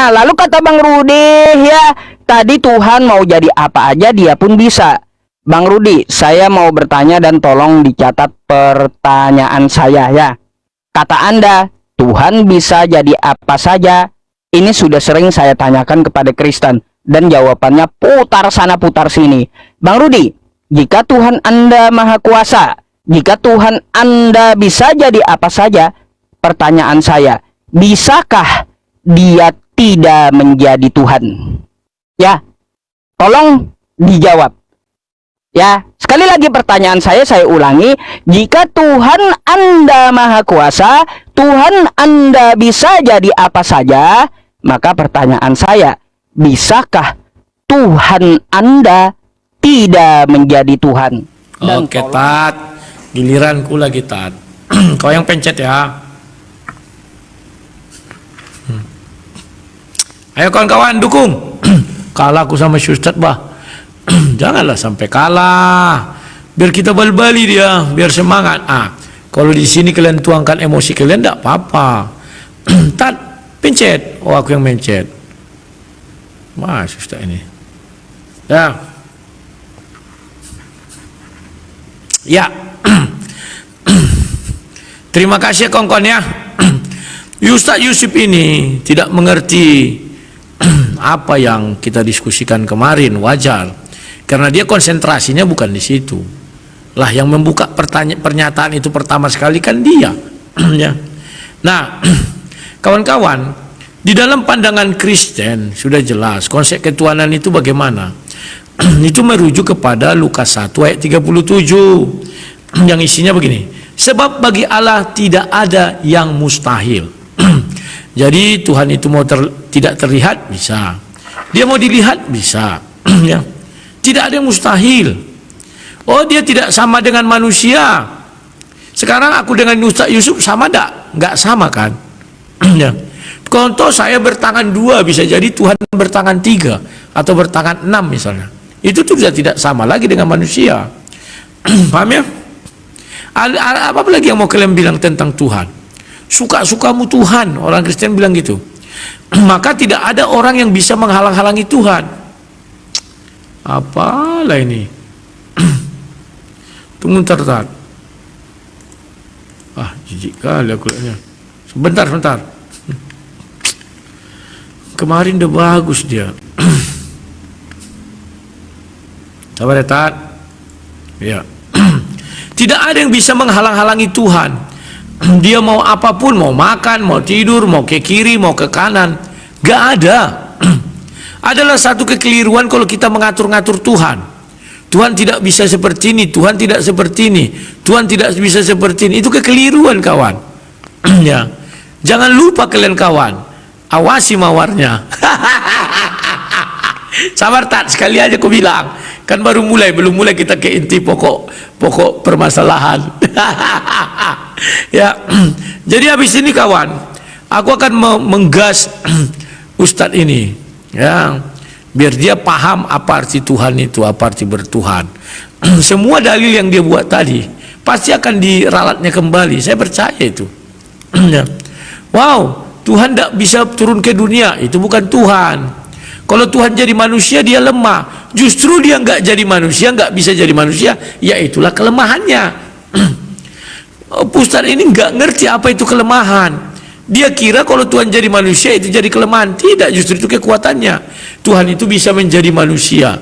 Nah, lalu kata Bang Rudi, ya, tadi Tuhan mau jadi apa aja dia pun bisa. Bang Rudi, saya mau bertanya dan tolong dicatat pertanyaan saya ya. Kata Anda, Tuhan bisa jadi apa saja. Ini sudah sering saya tanyakan kepada Kristen dan jawabannya putar sana putar sini. Bang Rudi, jika Tuhan Anda Maha Kuasa, jika Tuhan Anda bisa jadi apa saja, pertanyaan saya, bisakah dia tidak menjadi Tuhan? Ya, tolong dijawab. Ya, sekali lagi pertanyaan saya ulangi. Jika Tuhan Anda Maha Kuasa, Tuhan Anda bisa jadi apa saja, maka pertanyaan saya, bisakah Tuhan Anda tidak menjadi Tuhan? Dan oke, Tat. Giliranku lagi, Tat. Kau yang pencet ya. Ayo kawan-kawan, dukung. Kalah aku sama Ustadz, bah. Janganlah sampai kalah. Biar kita bal-bali dia, biar semangat. Kalau di sini kalian tuangkan emosi kalian, tidak apa-apa. Tat, pencet. Oh, aku yang mencet. Mas Ustaz ini. Ya. Ya. Terima kasih kawan-kawan ya. Ustaz Yusuf ini tidak mengerti apa yang kita diskusikan kemarin, wajar. Karena dia konsentrasinya bukan di situ. Lah yang membuka pernyataan itu pertama sekali kan dia. Ya. Nah, kawan-kawan, di dalam pandangan Kristen sudah jelas konsep ketuhanan itu bagaimana. Itu merujuk kepada Lukas 1 ayat 37 yang isinya begini. Sebab bagi Allah tidak ada yang mustahil. Jadi Tuhan itu mau tidak terlihat bisa. Dia mau dilihat bisa. Ya. Tidak ada yang mustahil. Oh, dia tidak sama dengan manusia. Sekarang aku dengan Ustaz Yusuf sama enggak? Enggak sama kan? Ya. Contoh saya bertangan 2, bisa jadi Tuhan bertangan 3 atau bertangan 6 misalnya. Itu sudah tidak sama lagi dengan manusia. Paham ya? Apa lagi yang mau kalian bilang tentang Tuhan? Suka-sukamu Tuhan, orang Kristen bilang gitu. Maka tidak ada orang yang bisa menghalang-halangi Tuhan. Apalah ini? Tunggu ntar. Jijik kali aku lihatnya. Sebentar. Kemarin udah bagus dia. Sabar ya, Tat. Ya. Tidak ada yang bisa menghalang-halangi Tuhan. Dia mau apapun, mau makan, mau tidur, mau ke kiri, mau ke kanan, gak ada. Adalah satu kekeliruan kalau kita mengatur-ngatur Tuhan. Tuhan tidak bisa seperti ini, Tuhan tidak seperti ini, Tuhan tidak bisa seperti ini. Itu kekeliruan, kawan. Ya. Jangan lupa kalian, kawan, awasi mawarnya. Sabar, Tat, sekali aja aku bilang. Kan baru mulai, belum mulai kita ke inti pokok permasalahan. Ya. Jadi habis ini, kawan, aku akan menggas Ustadz ini. Ya, biar dia paham apa arti Tuhan itu, apa arti bertuhan. Semua dalil yang dia buat tadi pasti akan diralatnya kembali. Saya percaya itu. Ya. Wow, Tuhan tidak bisa turun ke dunia, itu bukan Tuhan. Kalau Tuhan jadi manusia, dia lemah. Justru dia nggak jadi manusia, nggak bisa jadi manusia, ya itulah kelemahannya. Ustadz ini nggak ngerti apa itu kelemahan. Dia kira kalau Tuhan jadi manusia itu jadi kelemahan. Tidak, justru itu kekuatannya. Tuhan itu bisa menjadi manusia.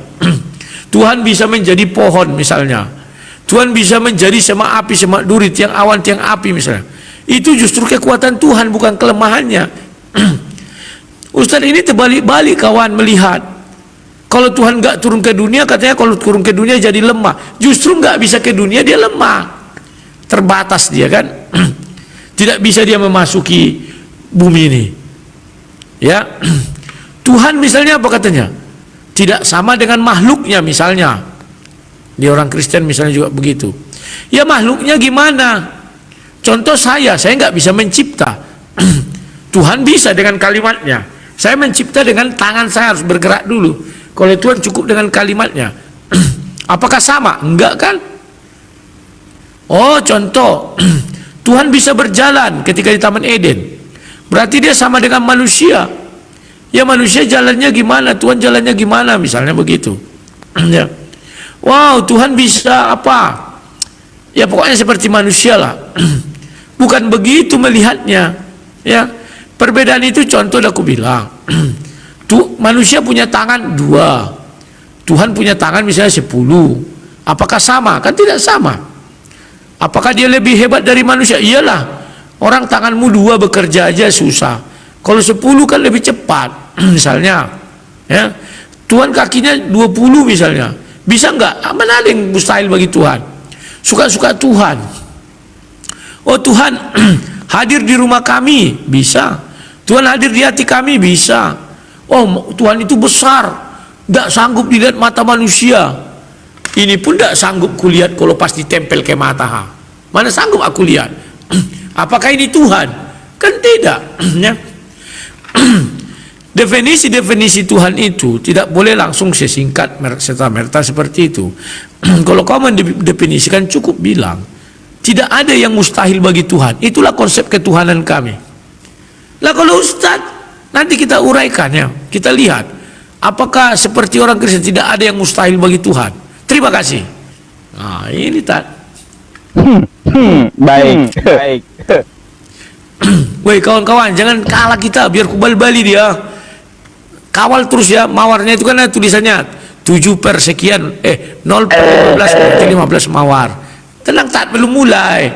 Tuhan bisa menjadi pohon misalnya. Tuhan bisa menjadi semak api, semak duri, tiang awan, tiang api misalnya. Itu justru kekuatan Tuhan, bukan kelemahannya. Ustadz ini terbalik-balik, kawan, melihat. Kalau Tuhan nggak turun ke dunia, katanya kalau turun ke dunia jadi lemah. Justru nggak bisa ke dunia, dia lemah. Terbatas dia kan. Tidak bisa dia memasuki bumi ini. Ya. Tuhan misalnya apa katanya? Tidak sama dengan makhluknya misalnya. Di orang Kristen misalnya juga begitu. Ya makhluknya gimana? Contoh saya nggak bisa mencipta. Tuhan bisa dengan kalimatnya. Saya mencipta dengan tangan, saya harus bergerak dulu. Kalau Tuhan cukup dengan kalimatnya. Apakah sama? Enggak kan? Oh, contoh. Tuhan bisa berjalan ketika di Taman Eden. Berarti dia sama dengan manusia. Ya manusia jalannya gimana, Tuhan jalannya gimana, misalnya begitu. Ya. Wow, Tuhan bisa apa? Ya pokoknya seperti manusia lah. Bukan begitu melihatnya. Ya, perbedaan itu contoh aku bilang. Manusia punya tangan 2, Tuhan punya tangan misalnya 10. Apakah sama? Kan tidak sama. Apakah dia lebih hebat dari manusia? Iyalah. Orang tanganmu 2 bekerja aja susah. Kalau 10 kan lebih cepat. Misalnya, ya. Tuhan kakinya 20 misalnya. Bisa enggak? Mana ada yang mustahil bagi Tuhan? Suka-suka Tuhan. Oh Tuhan hadir di rumah kami, bisa. Tuhan hadir di hati kami, bisa. Oh Tuhan itu besar, tidak sanggup dilihat mata manusia. Ini pun tidak sanggup kulihat kalau pas ditempel ke mata. Mana sanggup aku lihat? Apakah ini Tuhan? Kan tidak. Ya. Definisi-definisi Tuhan itu tidak boleh langsung sesingkat serta-merta seperti itu. Kalau kau mendefinisikan, cukup bilang tidak ada yang mustahil bagi Tuhan. Itulah konsep ketuhanan kami. Lah kalau Ustaz, nanti kita uraikan ya, kita lihat apakah seperti orang Kristen tidak ada yang mustahil bagi Tuhan. Terima kasih. Nah ini tak. Baik. Baik. Woi kawan-kawan, jangan kalah kita, biar kubal-bali dia. Kawal terus ya, mawarnya itu kan ada tulisannya 7 per sekian, 0 per 15 berarti 15 mawar. Tenang tak, belum mulai.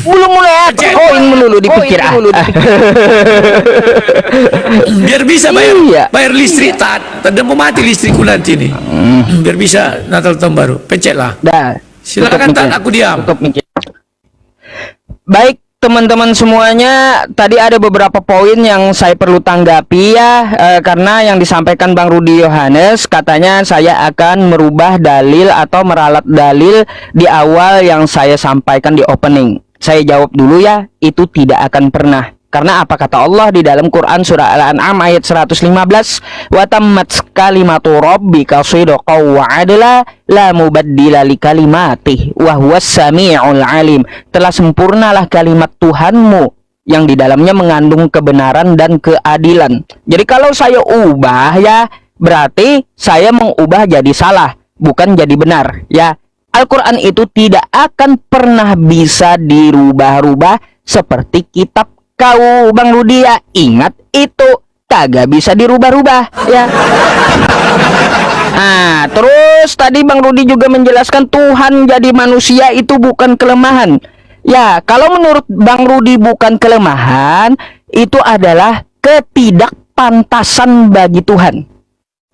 Belum mulai koin melulu dipikir Biar bisa bayar, Iya. bayar listrik tak, tidak mau mati listrikku nanti nih. Biar bisa Natal tahun baru, pencetlah. Dah. Silakan tak, aku diam. Baik teman-teman semuanya, tadi ada beberapa poin yang saya perlu tanggapi ya, karena yang disampaikan Bang Rudi Yohanes katanya saya akan merubah dalil atau meralat dalil di awal yang saya sampaikan di opening. Saya jawab dulu ya, itu tidak akan pernah. Karena apa kata Allah di dalam Quran surah Al-An'am ayat 115, wa tammat kalimatu rabbika shidqan wa adla la mubaddila li kalimatih wa huwas samiul alim. Telah sempurnalah kalimat Tuhanmu yang di dalamnya mengandung kebenaran dan keadilan. Jadi kalau saya ubah ya, berarti saya mengubah jadi salah, bukan jadi benar ya. Al-Quran itu tidak akan pernah bisa dirubah-rubah seperti kitab kau Bang Rudi ya. Ingat itu, kagak bisa dirubah-rubah ya. Nah terus tadi Bang Rudi juga menjelaskan Tuhan jadi manusia itu bukan kelemahan. Ya kalau menurut Bang Rudi bukan kelemahan, itu adalah ketidakpantasan bagi Tuhan.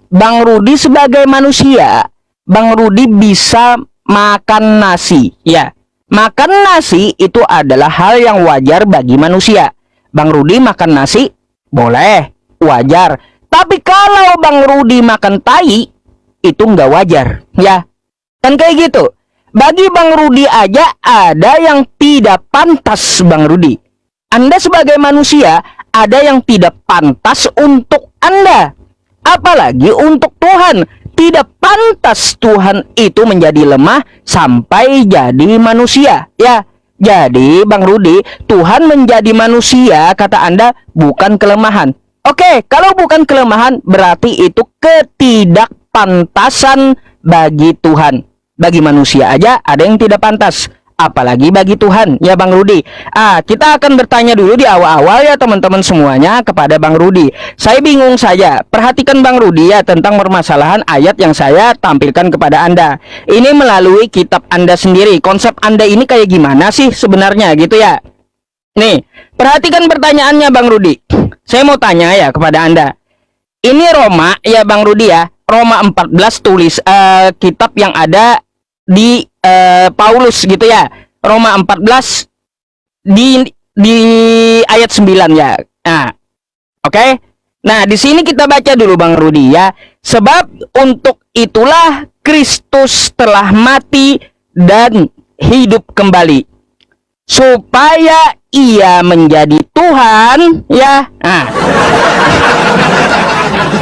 Bang Rudi sebagai manusia, Bang Rudi bisa makan nasi ya. Makan nasi itu adalah hal yang wajar bagi manusia. Bang Rudi makan nasi boleh, wajar. Tapi kalau Bang Rudi makan tai, itu nggak wajar ya. Kan kayak gitu. Bagi Bang Rudi aja ada yang tidak pantas Bang Rudi. Anda sebagai manusia ada yang tidak pantas untuk Anda. Apalagi untuk Tuhan. Tidak pantas Tuhan itu menjadi lemah sampai jadi manusia ya. Jadi Bang Rudi, Tuhan menjadi manusia kata Anda bukan kelemahan. Oke, kalau bukan kelemahan berarti itu ketidakpantasan bagi Tuhan. Bagi manusia aja ada yang tidak pantas, apalagi bagi Tuhan ya Bang Rudi. Kita akan bertanya dulu di awal-awal ya teman-teman semuanya kepada Bang Rudi. Saya bingung saja. Perhatikan Bang Rudi ya tentang permasalahan ayat yang saya tampilkan kepada Anda. Ini melalui kitab Anda sendiri. Konsep Anda ini kayak gimana sih sebenarnya gitu ya. Nih, perhatikan pertanyaannya Bang Rudi. Saya mau tanya ya kepada Anda. Ini Roma ya Bang Rudi ya. Roma 14 tulis kitab yang ada di Paulus gitu ya. Roma 14 di ayat 9 ya. Nah, oke. Nah, di sini kita baca dulu Bang Rudi ya. Sebab untuk itulah Kristus telah mati dan hidup kembali supaya ia menjadi Tuhan ya. Nah.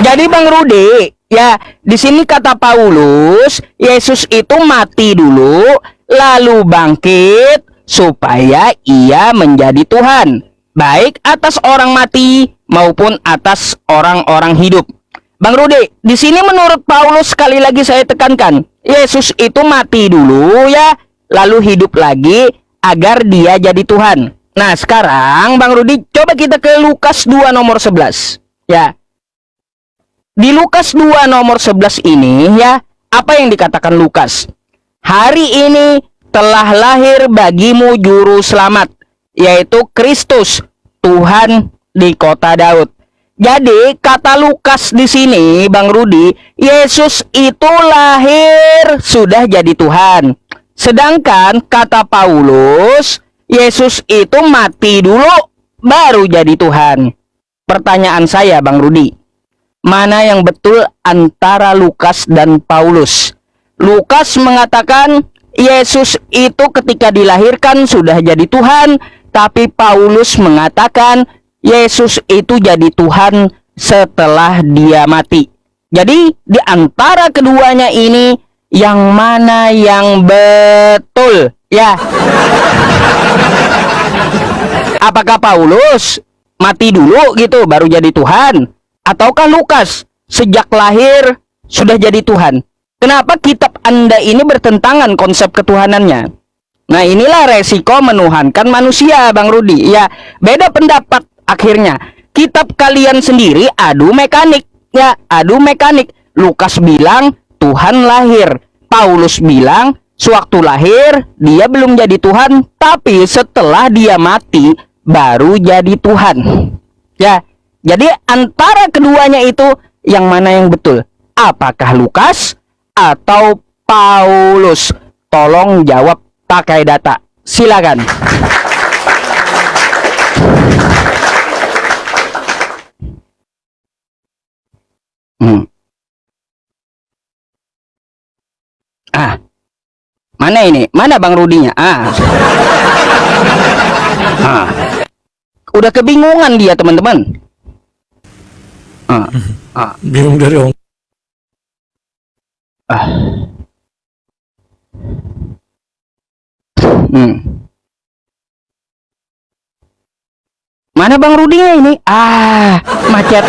Jadi Bang Rudi ya, di sini kata Paulus, Yesus itu mati dulu, lalu bangkit supaya ia menjadi Tuhan. Baik atas orang mati maupun atas orang-orang hidup. Bang Rudi, di sini menurut Paulus sekali lagi saya tekankan, Yesus itu mati dulu ya, lalu hidup lagi agar dia jadi Tuhan. Nah, sekarang Bang Rudi coba kita ke Lukas 2 nomor 11 ya. Di Lukas 2 nomor 11 ini ya, apa yang dikatakan Lukas? Hari ini telah lahir bagimu juru selamat, yaitu Kristus, Tuhan di kota Daud. Jadi kata Lukas di sini, Bang Rudi, Yesus itu lahir sudah jadi Tuhan. Sedangkan kata Paulus, Yesus itu mati dulu baru jadi Tuhan. Pertanyaan saya, Bang Rudi, mana yang betul antara Lukas dan Paulus? Lukas mengatakan Yesus itu ketika dilahirkan sudah jadi Tuhan, tapi Paulus mengatakan Yesus itu jadi Tuhan setelah dia mati. Jadi di antara keduanya ini yang mana yang betul? Ya. Apakah Paulus mati dulu gitu baru jadi Tuhan? Ataukah Lukas sejak lahir sudah jadi Tuhan? Kenapa kitab Anda ini bertentangan konsep ketuhanannya? Nah, inilah resiko menuhankan manusia, Bang Rudi. Ya, beda pendapat. Akhirnya kitab kalian sendiri adu mekanik ya, adu mekanik. Lukas bilang Tuhan lahir, Paulus bilang sewaktu lahir dia belum jadi Tuhan, tapi setelah dia mati baru jadi Tuhan ya. Jadi antara keduanya itu yang mana yang betul? Apakah Lukas atau Paulus? Tolong jawab pakai data, silakan. Mana ini? Mana Bang Rudinya? Udah kebingungan dia, teman-teman. Bingung dari orang. Mana Bang Rudinya ini? Macet.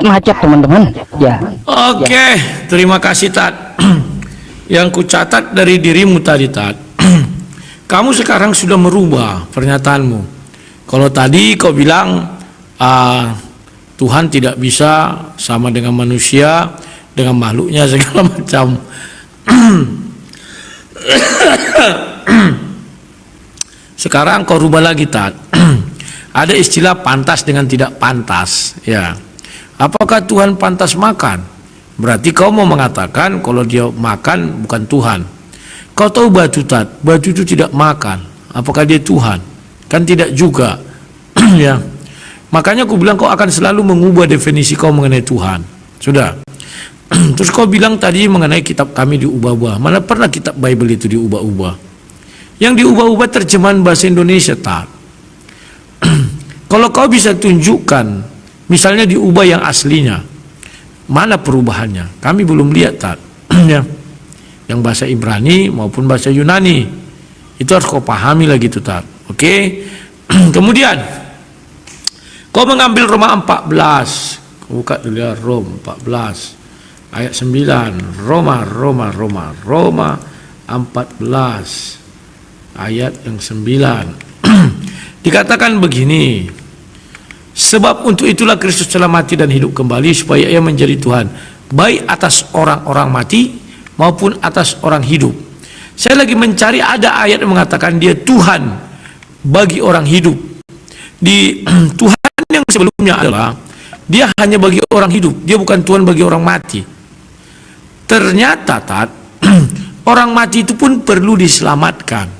Macet teman-teman. Ya. Oke, terima kasih Tat. Yang kucatat dari dirimu tadi Tat, kamu sekarang sudah merubah pernyataanmu. Kalau tadi kau bilang Tuhan tidak bisa sama dengan manusia, dengan makhluknya segala macam. Sekarang kau rubah lagi Tat. Ada istilah pantas dengan tidak pantas ya. Apakah Tuhan pantas makan? Berarti kau mau mengatakan kalau dia makan bukan Tuhan. Kau tahu batu Tat, batu itu tidak makan. Apakah dia Tuhan? Kan tidak juga. Ya. Makanya aku bilang kau akan selalu mengubah definisi kau mengenai Tuhan. Sudah. Terus kau bilang tadi mengenai kitab kami diubah-ubah. Mana pernah kitab Bible itu diubah-ubah? Yang diubah-ubah terjemahan bahasa Indonesia Tat. Kalau kau bisa tunjukkan, misalnya diubah yang aslinya, mana perubahannya? Kami belum lihat Tat. Ya. Yang bahasa Ibrani maupun bahasa Yunani itu harus kau pahami lagi tuh Tat. Oke. Kemudian kau mengambil Roma 14. Kau buka dulu ya, Roma 14 ayat 9. Roma 14 ayat yang 9. Dikatakan begini, sebab untuk itulah Kristus telah mati dan hidup kembali supaya ia menjadi Tuhan baik atas orang-orang mati maupun atas orang hidup. Saya lagi mencari ada ayat yang mengatakan dia Tuhan bagi orang hidup. Di Tuhan yang sebelumnya adalah dia hanya bagi orang hidup, dia bukan Tuhan bagi orang mati. Ternyata Tat, orang mati itu pun perlu diselamatkan.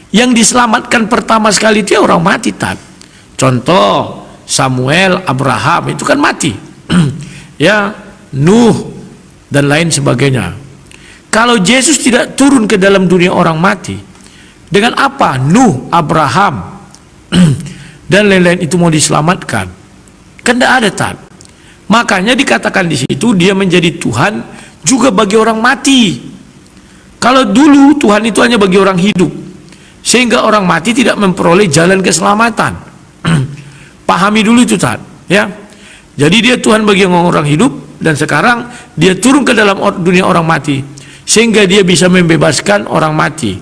Yang diselamatkan pertama sekali dia orang mati Tat. Contoh Samuel, Abraham itu kan mati. Ya, Nuh dan lain sebagainya. Kalau Yesus tidak turun ke dalam dunia orang mati, dengan apa Nuh, Abraham dan lain-lain itu mau diselamatkan? Kan tidak ada Tat. Makanya dikatakan di situ dia menjadi Tuhan juga bagi orang mati. Kalau dulu Tuhan itu hanya bagi orang hidup, sehingga orang mati tidak memperoleh jalan keselamatan. Pahami dulu itu, Tat, ya. Jadi dia Tuhan bagi orang hidup, dan sekarang dia turun ke dalam dunia orang mati sehingga dia bisa membebaskan orang mati.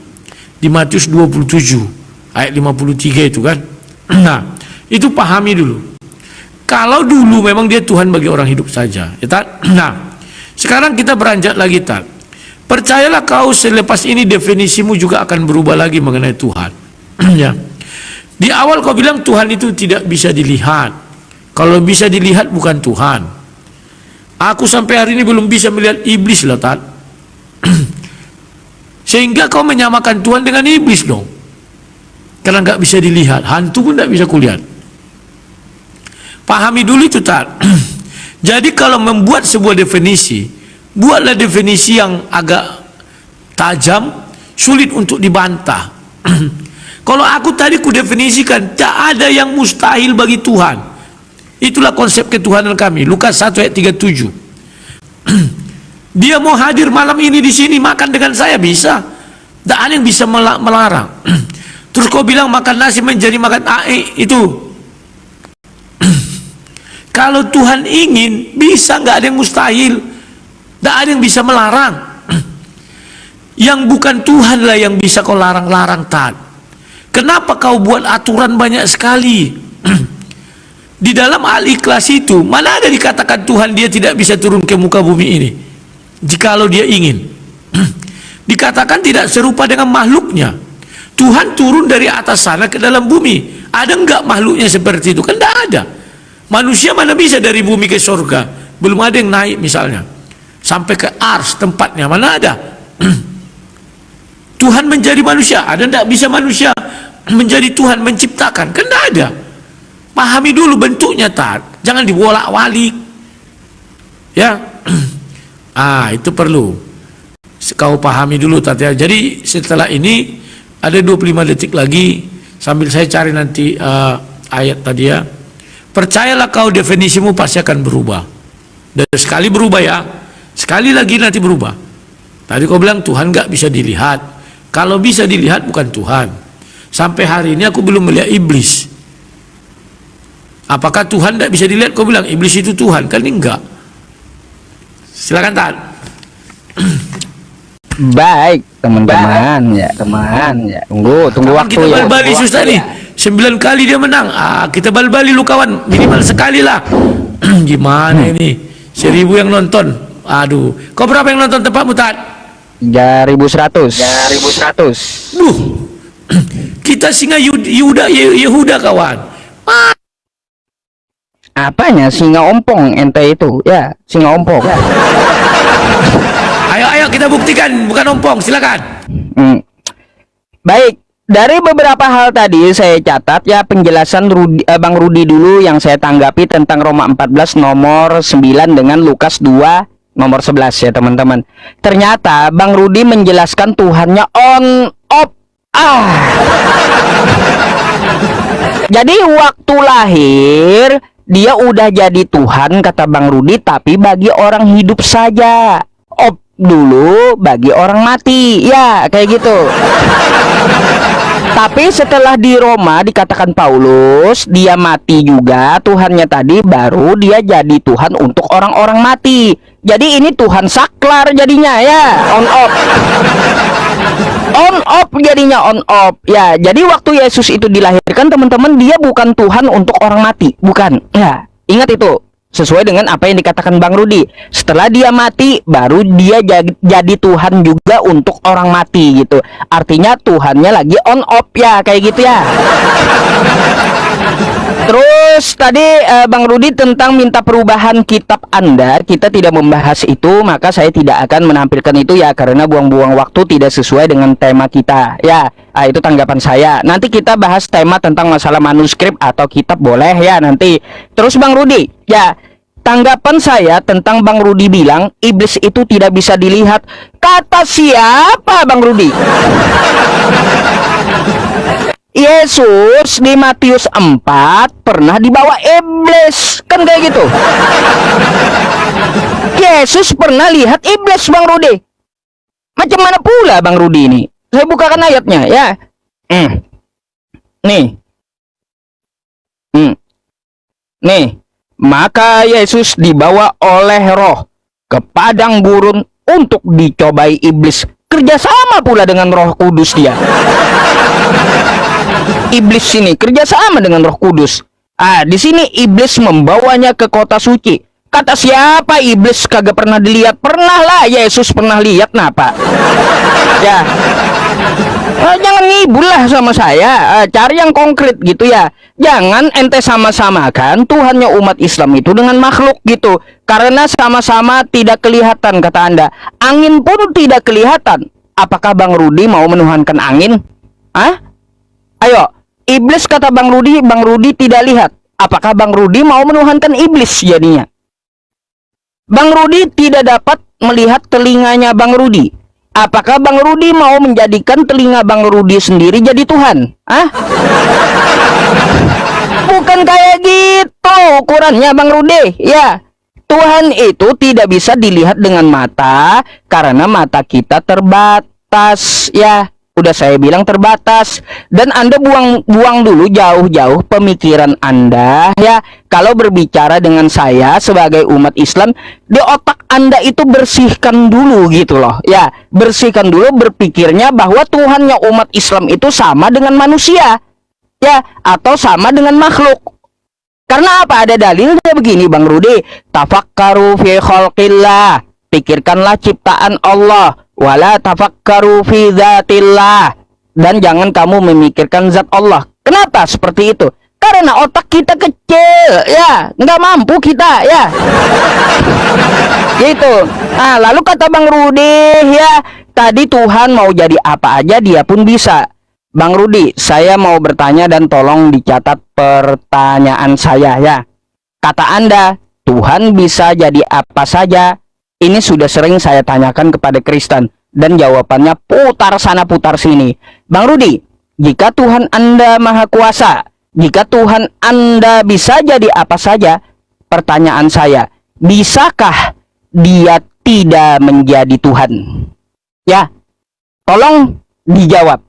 Di Matius 27 ayat 53 itu kan. Nah, itu pahami dulu. Kalau dulu memang dia Tuhan bagi orang hidup saja, ya, Tat. Nah, sekarang kita beranjak lagi, Tat. Percayalah kau, selepas ini definisimu juga akan berubah lagi mengenai Tuhan. Ya. Di awal kau bilang Tuhan itu tidak bisa dilihat. Kalau bisa dilihat bukan Tuhan. Aku sampai hari ini belum bisa melihat iblis loh, Tat. Sehingga kau menyamakan Tuhan dengan iblis dong. Karena nggak bisa dilihat, hantu pun nggak bisa kulihat. Pahami dulu itu, Tat. Jadi kalau membuat sebuah definisi, buatlah definisi yang agak tajam, sulit untuk dibantah. Kalau aku tadi kudefinisikan, tak ada yang mustahil bagi Tuhan. Itulah konsep ketuhanan kami. Lukas 1 ayat 37. Dia mau hadir malam ini di sini makan dengan saya, bisa. Tak ada yang bisa melarang. Terus kau bilang makan nasi menjadi makan itu. Kalau Tuhan ingin, bisa, nggak ada yang mustahil. Tak ada yang bisa melarang. Yang bukan Tuhan lah yang bisa kau larang-larang, Tat. Kenapa kau buat aturan banyak sekali? Di dalam Al-Ikhlas itu, mana ada dikatakan Tuhan dia tidak bisa turun ke muka bumi ini? Jikalau dia ingin. Dikatakan tidak serupa dengan makhluknya. Tuhan turun dari atas sana ke dalam bumi. Ada enggak makhluknya seperti itu? Kan tidak ada. Manusia mana bisa dari bumi ke surga? Belum ada yang naik misalnya. Sampai ke Ars tempatnya, mana ada? Tuhan menjadi manusia, ada enggak bisa manusia menjadi Tuhan menciptakan? Kan tidak ada. Pahami dulu bentuknya, Tat. Jangan dibolak-balik. Ya. Itu perlu kau pahami dulu, Tat, ya. Jadi setelah ini ada 25 detik lagi sambil saya cari nanti ayat tadi, ya. Percayalah kau, definisimu pasti akan berubah. Dan sekali berubah, ya. Sekali lagi nanti berubah. Tadi kau bilang Tuhan nggak bisa dilihat. Kalau bisa dilihat bukan Tuhan. Sampai hari ini aku belum melihat iblis. Apakah Tuhan tidak bisa dilihat? Kau bilang iblis itu Tuhan, kan enggak. Silakan, Tat. Baik, teman-teman, ya, teman, ya. Tunggu waktu kita ya. bal-bali susah nih. 9 kali dia menang. Kita bal-bali lu kawan, minimal sekali lah. Gimana ini? 1000 yang nonton. Aduh, kau berapa yang nonton tempatmu, Tat? 3100. Kita singa Yehuda kawan. Apanya singa ompong ente itu? Ya, singa ompong. Ya. Ayo kita buktikan bukan ompong, silakan. Baik, dari beberapa hal tadi saya catat ya penjelasan Bang Rudi dulu yang saya tanggapi tentang Roma 14 nomor 9 dengan Lukas 2 nomor 11 ya teman-teman. Ternyata Bang Rudi menjelaskan Tuhannya on off. Jadi waktu lahir dia udah jadi Tuhan kata Bang Rudi, tapi bagi orang hidup saja. Off dulu bagi orang mati. Ya, kayak gitu. Tapi setelah di Roma dikatakan Paulus, dia mati juga Tuhannya tadi, baru dia jadi Tuhan untuk orang-orang mati. Jadi ini Tuhan saklar jadinya, ya, on off. On off jadinya, on off. Ya, jadi waktu Yesus itu dilahirkan teman-teman, dia bukan Tuhan untuk orang mati, bukan. Ya, ingat itu. Sesuai dengan apa yang dikatakan Bang Rudi. Setelah dia mati, baru dia jadi Tuhan juga untuk orang mati gitu. Artinya Tuhannya lagi on off, ya, kayak gitu ya. Terus tadi Bang Rudi tentang minta perubahan kitab Anda, kita tidak membahas itu, maka saya tidak akan menampilkan itu ya, karena buang-buang waktu, tidak sesuai dengan tema kita ya. Itu tanggapan saya. Nanti kita bahas tema tentang masalah manuskrip atau kitab, boleh ya nanti. Terus Bang Rudi, ya, tanggapan saya tentang Bang Rudi bilang iblis itu tidak bisa dilihat. Kata siapa Bang Rudi? Yesus di Matius 4 pernah dibawa iblis, kan kayak gitu. Yesus pernah lihat iblis Bang Rudi. Macam mana pula Bang Rudi ini? Saya bukakan ayatnya ya. Hmm. Nih. Nih, maka Yesus dibawa oleh Roh ke padang gurun untuk dicobai iblis. Kerjasama pula dengan Roh Kudus dia. Iblis sini kerjasama dengan Roh Kudus. Di sini iblis membawanya ke kota suci. Kata siapa iblis kagak pernah dilihat? Pernah lah, Yesus pernah lihat, napa? Ya. Jangan ngibul lah sama saya, cari yang konkret gitu ya. Jangan ente sama-samakan Tuhannya umat Islam itu dengan makhluk gitu. Karena sama-sama tidak kelihatan, kata Anda. Angin pun tidak kelihatan. Apakah Bang Rudi mau menuhankan angin? Ayo, iblis kata Bang Rudi tidak lihat. Apakah Bang Rudi mau menuhankan iblis jadinya? Bang Rudi tidak dapat melihat telinganya Bang Rudi. Apakah Bang Rudi mau menjadikan telinga Bang Rudi sendiri jadi Tuhan? Bukan kayak gitu ukurannya Bang Rudi. Ya, Tuhan itu tidak bisa dilihat dengan mata karena mata kita terbatas. Ya, udah saya bilang terbatas. Dan Anda buang dulu jauh-jauh pemikiran Anda. Ya, kalau berbicara dengan saya sebagai umat Islam, di otak Anda itu bersihkan dulu gitu loh. Ya, bersihkan dulu berpikirnya bahwa Tuhannya umat Islam itu sama dengan manusia. Ya, atau sama dengan makhluk. Karena apa? Ada dalilnya begini Bang Rudi. Tafakkaru fi khalqillah. Pikirkanlah ciptaan Allah. Wala tafakkaru fi dzatillah. Dan jangan kamu memikirkan zat Allah. Kenapa seperti itu? Karena otak kita kecil, ya, nggak mampu kita, ya. Gitu. Lalu kata Bang Rudi, ya, tadi Tuhan mau jadi apa aja dia pun bisa. Bang Rudi, saya mau bertanya dan tolong dicatat pertanyaan saya, ya. Kata Anda, Tuhan bisa jadi apa saja. Ini sudah sering saya tanyakan kepada Kristen dan jawabannya putar sana putar sini. Bang Rudi, jika Tuhan Anda Maha Kuasa, jika Tuhan Anda bisa jadi apa saja, pertanyaan saya, bisakah dia tidak menjadi Tuhan? Ya, tolong dijawab.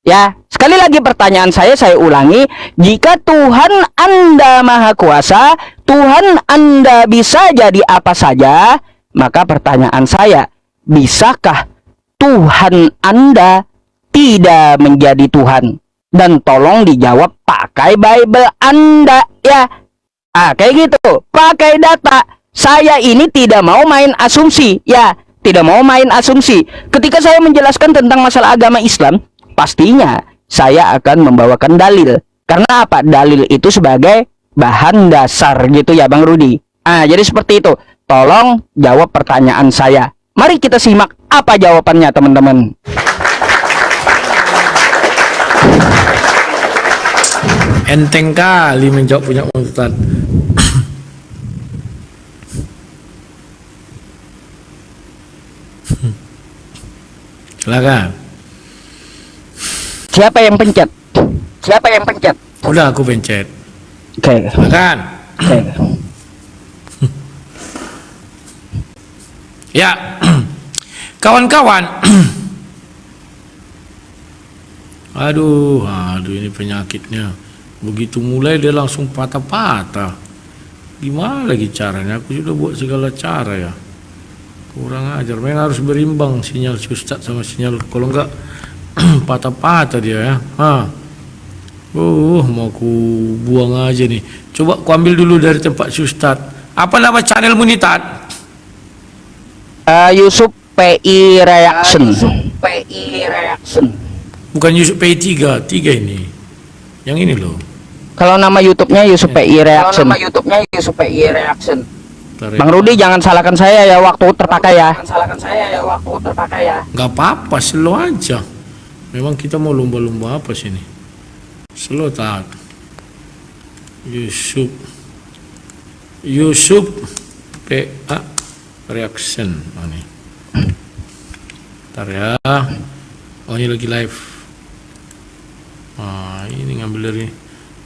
Ya, sekali lagi pertanyaan saya ulangi. Jika Tuhan Anda Maha Kuasa, Tuhan Anda bisa jadi apa saja, maka pertanyaan saya, bisakah Tuhan Anda tidak menjadi Tuhan? Dan tolong dijawab pakai Bible Anda, ya. Kayak gitu, pakai data. Saya ini tidak mau main asumsi, ya. Tidak mau main asumsi. Ketika saya menjelaskan tentang masalah agama Islam, pastinya saya akan membawakan dalil. Karena apa? Dalil itu sebagai bahan dasar gitu ya Bang Rudi. Jadi seperti itu. Tolong jawab pertanyaan saya. Mari kita simak apa jawabannya teman-teman. Enteng kali menjawab punya Ustaz. Silakan. Siapa yang pencet? Siapa yang pencet? Udah aku pencet. Oke. Silakan. Ya. Kawan-kawan. Aduh ini penyakitnya. Begitu mulai dia langsung patah-patah. Gimana lagi caranya? Aku sudah buat segala cara ya. Kurang ajar. Memang harus berimbang sinyal si Ustaz sama sinyal. Kalau enggak patah-patah dia ya. Mau ku buang aja nih. Coba ku ambil dulu dari tempat si Ustaz. Apa nama channel Munitat? Yusuf PI Reaction. Bukan Yusuf PI 3 ini. Yang ini loh. Kalau nama YouTube-nya Yusuf PI Reaction. Bang Rudi jangan salahkan saya ya waktu terpakai ya. Gak apa-apa, slow aja. Memang kita mau lomba-lomba apa sini? Slow tak. Yusuf PA Reaction. Nih. Ntar ya. Ini lagi live. Ini ngambil dari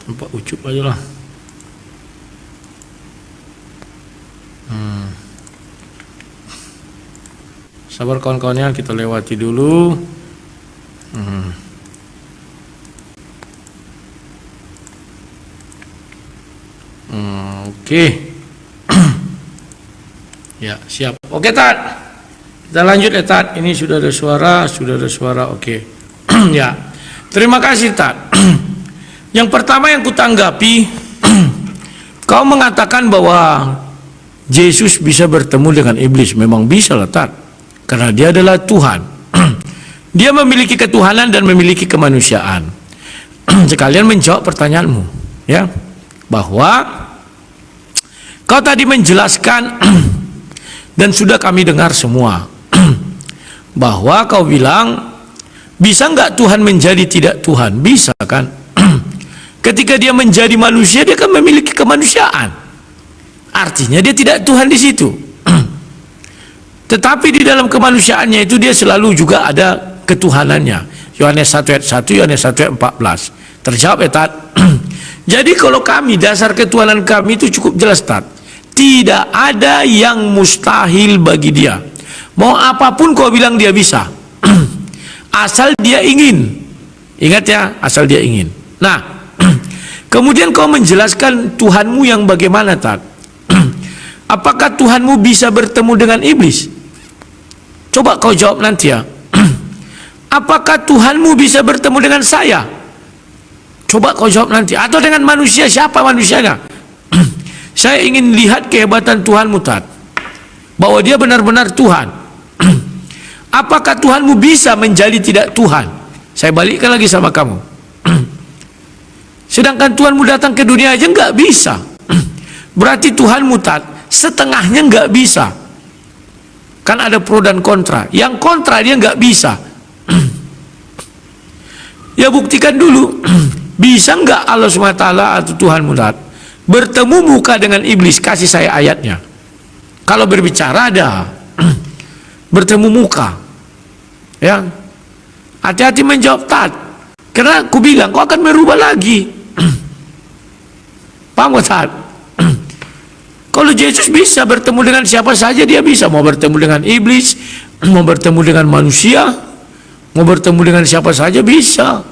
tempat ucup aja lah. Sabar kawan-kawannya, kita lewati dulu. Oke. Ya, siap. Oke, Tat. Kita lanjut ya, Tat. Ini sudah ada suara, oke. Ya. Terima kasih, Tat. Yang pertama yang kutanggapi, kau mengatakan bahwa Yesus bisa bertemu dengan iblis. Memang bisa lah, Tat. Karena dia adalah Tuhan. Dia memiliki ketuhanan dan memiliki kemanusiaan. Sekalian menjawab pertanyaanmu, ya, bahwa kau tadi menjelaskan dan sudah kami dengar semua bahwa kau bilang, bisa nggak Tuhan menjadi tidak Tuhan? Bisa kan? Ketika dia menjadi manusia, dia kan memiliki kemanusiaan. Artinya dia tidak Tuhan di situ. Tetapi di dalam kemanusiaannya itu dia selalu juga ada ketuhanannya. Yohanes 1 ayat 1, Yohanes 1 ayat 14. Terjawab ya, Tat. Jadi kalau kami, dasar ketuhanan kami itu cukup jelas, Tat. Tidak ada yang mustahil bagi dia. Mau apapun kau bilang dia bisa. Asal dia ingin. Ingat ya, asal dia ingin. Nah, kemudian kau menjelaskan Tuhanmu yang bagaimana, Tat? Apakah Tuhanmu bisa bertemu dengan iblis? Coba kau jawab nanti ya. Apakah Tuhanmu bisa bertemu dengan saya? Coba kau jawab nanti. Atau dengan manusia, siapa manusianya? Saya ingin lihat kehebatan Tuhanmu, Tat. Bahwa dia benar-benar Tuhan. Apakah Tuhanmu bisa menjadi tidak Tuhan? Saya balikkan lagi sama kamu. Sedangkan Tuhanmu datang ke dunia aja nggak bisa. Berarti Tuhanmu, Tat, setengahnya nggak bisa. Kan ada pro dan kontra. Yang kontra dia nggak bisa. Ya buktikan dulu. Bisa nggak Allah SWT atau Tuhanmu, Tat, bertemu muka dengan iblis? Kasih saya ayatnya. Kalau berbicara ada. Bertemu muka. Ya. Hati-hati menjawab, Tat. Karena aku bilang kau akan merubah lagi. Paham gak, Tat? Kalau Yesus bisa bertemu dengan siapa saja, dia bisa. Mau bertemu dengan iblis, mau bertemu dengan manusia, mau bertemu dengan siapa saja bisa.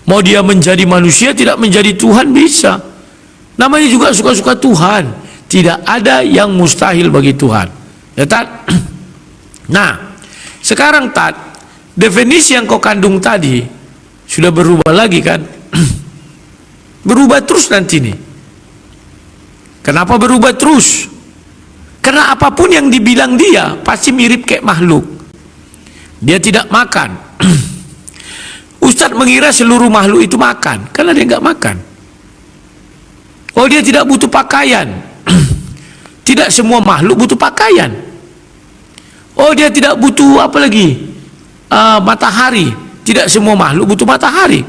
Mau dia menjadi manusia, tidak menjadi Tuhan, bisa. Namanya juga suka-suka Tuhan. Tidak ada yang mustahil bagi Tuhan. Ya, Tat? Nah, sekarang, Tat, definisi yang kau kandung tadi sudah berubah lagi kan? Berubah terus nanti nih. Kenapa berubah terus? Karena apapun yang dibilang dia pasti mirip kayak makhluk. Dia tidak makan. Ustadz mengira seluruh makhluk itu makan, karena dia nggak makan. Oh, dia tidak butuh pakaian. Tidak semua makhluk butuh pakaian. Oh, dia tidak butuh apa lagi? Matahari. Tidak semua makhluk butuh matahari.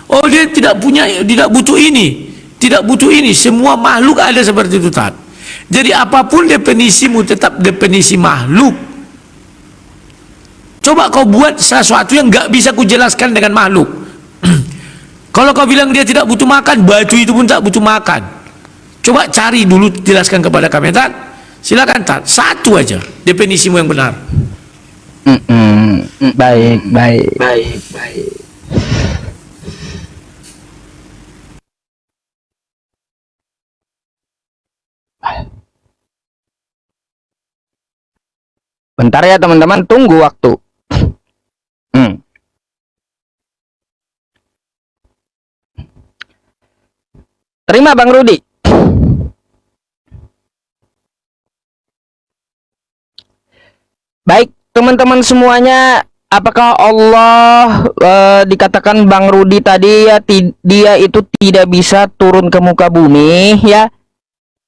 Oh, dia tidak butuh ini. Tidak butuh ini. Semua makhluk ada seperti itu, Tat. Jadi apapun definisimu tetap definisi makhluk. Coba kau buat sesuatu yang nggak bisa kujelaskan dengan makhluk. Kalau kau bilang dia tidak butuh makan, batu itu pun tak butuh makan. Coba cari dulu, jelaskan kepada kami, Tat. Silakan, Tat. Satu aja definisimu yang benar. Baik. Bentar ya teman-teman, tunggu waktu. Terima Bang Rudi. Baik teman-teman semuanya, apakah Allah dikatakan Bang Rudi tadi ya, dia itu tidak bisa turun ke muka bumi ya?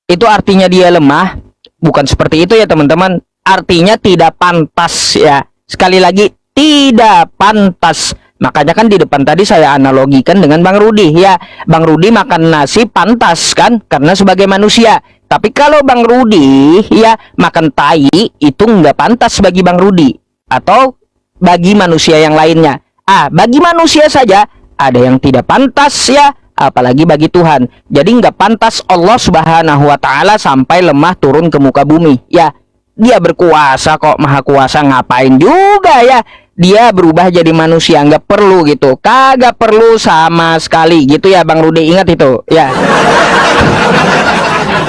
Itu artinya dia lemah? Bukan seperti itu ya teman-teman. Artinya tidak pantas ya. Sekali lagi, tidak pantas. Makanya kan di depan tadi saya analogikan dengan Bang Rudi ya. Bang Rudi makan nasi pantas kan, karena sebagai manusia. Tapi kalau Bang Rudi ya makan tai, itu nggak pantas bagi Bang Rudi atau bagi manusia yang lainnya. Bagi manusia saja ada yang tidak pantas ya, apalagi bagi Tuhan. Jadi nggak pantas Allah Subhanahu wa Ta'ala sampai lemah turun ke muka bumi ya. Dia berkuasa kok, maha kuasa, ngapain juga ya dia berubah jadi manusia, nggak perlu gitu, kagak perlu sama sekali gitu ya Bang Rudi, ingat itu ya.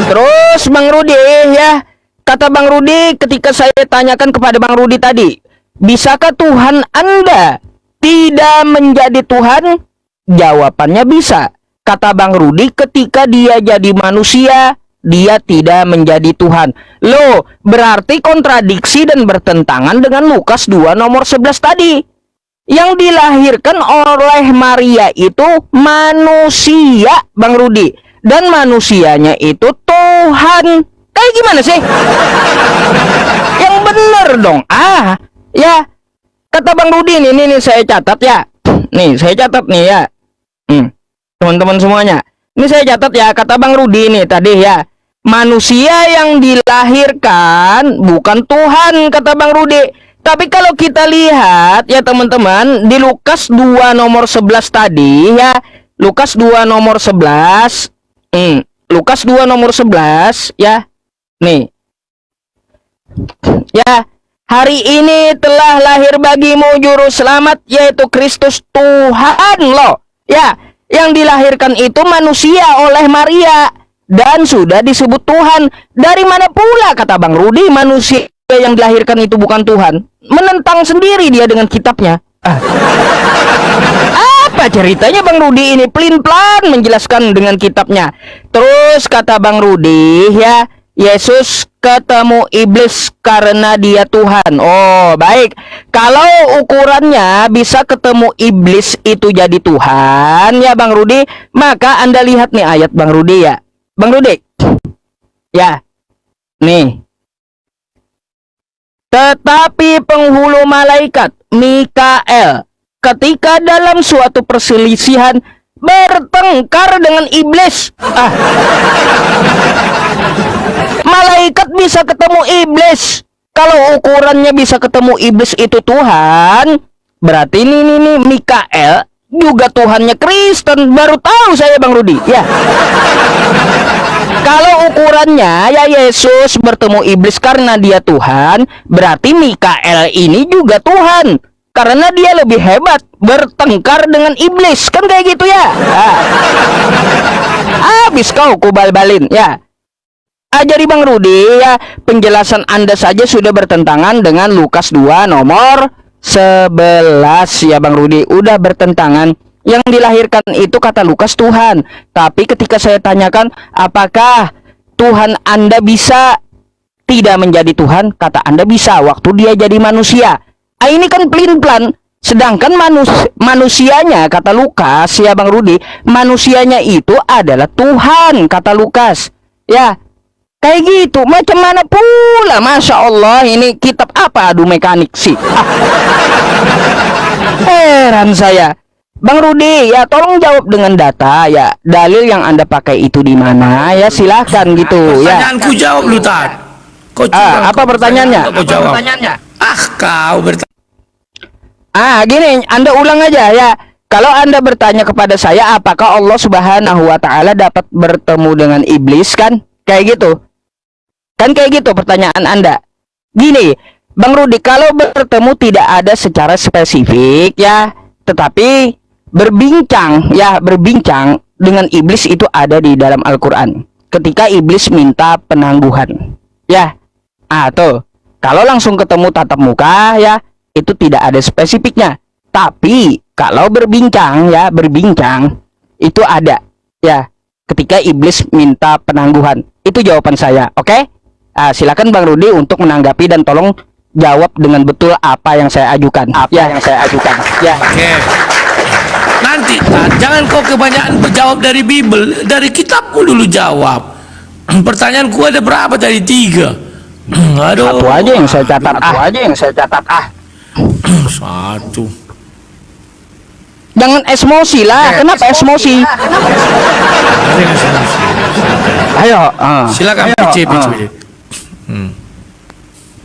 Terus Bang Rudi ya, kata Bang Rudi ketika saya tanyakan kepada Bang Rudi tadi, bisakah Tuhan Anda tidak menjadi Tuhan? Jawabannya bisa. Kata Bang Rudi, ketika dia jadi manusia, dia tidak menjadi Tuhan. Loh, berarti kontradiksi dan bertentangan dengan Lukas 2 nomor 11 tadi. Yang dilahirkan oleh Maria itu manusia, Bang Rudi. Dan manusianya itu Tuhan. Kayak gimana sih? Yang bener dong. Ya. Kata Bang Rudi nih saya catat ya. Nih, saya catat nih ya. Teman-teman semuanya. Ini saya catat ya, kata Bang Rudi nih tadi ya. Manusia yang dilahirkan bukan Tuhan, kata Bang Rudi. Tapi kalau kita lihat ya teman-teman, di Lukas 2 nomor 11 tadi ya. Lukas 2 nomor 11. Lukas 2 nomor 11 ya. Nih. Ya, hari ini telah lahir bagimu juru selamat, yaitu Kristus Tuhan loh. Ya, yang dilahirkan itu manusia oleh Maria dan sudah disebut Tuhan. Dari mana pula kata Bang Rudi manusia yang dilahirkan itu bukan Tuhan? Menentang sendiri dia dengan kitabnya. Apa ceritanya Bang Rudi ini? Pelin-pelan menjelaskan dengan kitabnya. Terus kata Bang Rudi ya, Yesus ketemu iblis karena dia Tuhan. Oh, baik. Kalau ukurannya bisa ketemu iblis itu jadi Tuhan ya Bang Rudi, maka Anda lihat nih ayat Bang Rudi ya. Bang Rudi. Ya. Nih. Tetapi penghulu malaikat Mikael ketika dalam suatu perselisihan bertengkar dengan iblis. Malaikat bisa ketemu iblis. Kalau ukurannya bisa ketemu iblis itu Tuhan, berarti ini Mikael juga Tuhannya Kristen. Baru tahu saya Bang Rudi ya. Kalau ukurannya ya Yesus bertemu iblis karena dia Tuhan, berarti Mikael ini juga Tuhan karena dia lebih hebat bertengkar dengan iblis. Kan kayak gitu ya. Habis kau kubal-balin ya. Jadi Bang Rudi ya, penjelasan Anda saja sudah bertentangan dengan Lukas 2 nomor 11 ya Bang Rudi. Udah bertentangan. Yang dilahirkan itu kata Lukas Tuhan. Tapi ketika saya tanyakan apakah Tuhan Anda bisa tidak menjadi Tuhan, kata Anda bisa waktu dia jadi manusia. Ini kan pelin-pelan. Sedangkan manusianya kata Lukas ya Bang Rudi, manusianya itu adalah Tuhan kata Lukas. Ya. Kayak gitu, macam mana pula? Masya Allah, ini kitab apa adu mekanik sih? Heran saya. Bang Rudi, ya tolong jawab dengan data ya. Dalil yang Anda pakai itu di mana? Ya silahkan gitu ya. Pertanyaanku jawab lu Tat. Apa pertanyaannya? Kau bertanya. Gini, Anda ulang aja ya. Kalau Anda bertanya kepada saya, apakah Allah Subhanahu wa Ta'ala dapat bertemu dengan iblis kan? Kayak gitu. Kan kayak gitu pertanyaan Anda. Gini, Bang Rudi, kalau bertemu tidak ada secara spesifik ya, tetapi berbincang dengan iblis itu ada di dalam Al-Quran. Ketika iblis minta penangguhan. Ya. Tuh. Kalau langsung ketemu tatap muka ya, itu tidak ada spesifiknya. Tapi kalau berbincang itu ada ya. Ketika iblis minta penangguhan. Itu jawaban saya. Oke? Silakan Bang Rudi untuk menanggapi dan tolong jawab dengan betul apa yang saya ajukan. Ya. Oke. Nanti jangan kau kebanyakan menjawab dari Bible, dari kitabmu dulu jawab. Pertanyaanku ada berapa tadi? 3. Aduh. Satu aja yang saya catat. Satu. Jangan emosi lah. Kenapa emosi? Ayo. Silakan PC.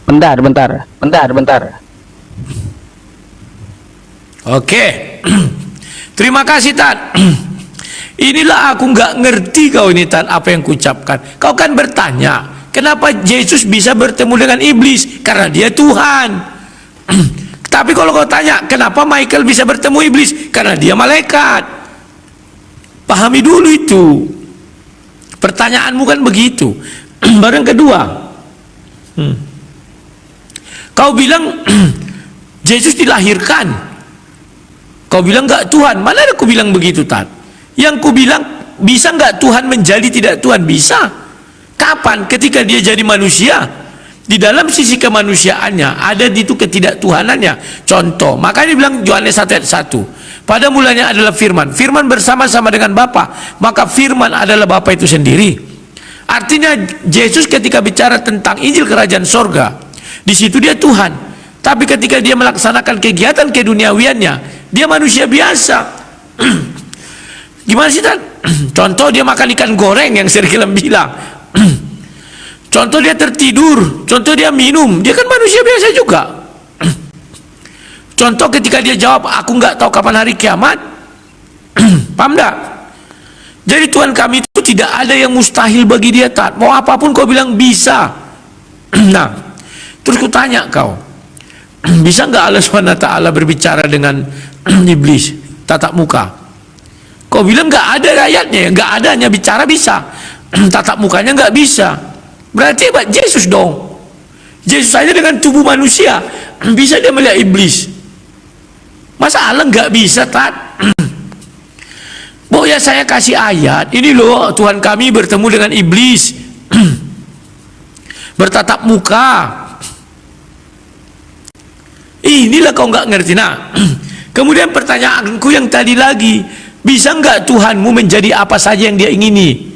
Bentar. Oke. Terima kasih Tan. Inilah aku nggak ngerti kau ini Tan, apa yang kuucapkan. Kau kan bertanya, kenapa Yesus bisa bertemu dengan iblis? Karena dia Tuhan. Tapi kalau kau tanya, kenapa Michael bisa bertemu iblis? Karena dia malaikat. Pahami dulu itu. Pertanyaanmu kan begitu. Baru yang kedua, kau bilang Yesus dilahirkan. Kau bilang enggak Tuhan. Mana ada aku bilang begitu, Tat? Yang ku bilang, bisa enggak Tuhan menjadi tidak Tuhan? Bisa. Kapan? Ketika dia jadi manusia. Di dalam sisi kemanusiaannya ada di itu ketidaktuhanannya. Contoh, makanya dibilang Yohanes 1 ayat 1. Pada mulanya adalah firman. Firman bersama-sama dengan Bapa, maka firman adalah Bapa itu sendiri. Artinya Yesus ketika bicara tentang Injil Kerajaan Sorga, di situ dia Tuhan. Tapi ketika dia melaksanakan kegiatan keduniawiannya, dia manusia biasa. Gimana sih, Tan? Contoh dia makan ikan goreng yang Sergilam bilang. Contoh dia tertidur, contoh dia minum, dia kan manusia biasa juga. Contoh ketika dia jawab, aku nggak tahu kapan hari kiamat. Paham enggak? Jadi Tuhan kami itu tidak ada yang mustahil bagi dia, Tat. Mau apapun kau bilang bisa. Nah, terus ku tanya kau, bisa nggak Allah SWT berbicara dengan iblis tatap muka? Kau bilang nggak ada ayatnya, nggak ada, hanya bicara bisa. Tatap mukanya nggak bisa. Berarti hebat Yesus dong. Yesus saja dengan tubuh manusia bisa dia melihat iblis. Masa Allah nggak bisa, Tat? Oh ya, saya kasih ayat. Ini loh, Tuhan kami bertemu dengan iblis. Bertatap muka. Inilah kau nggak ngerti. Nah, kemudian pertanyaanku yang tadi lagi, bisa nggak Tuhanmu menjadi apa saja yang dia ingini?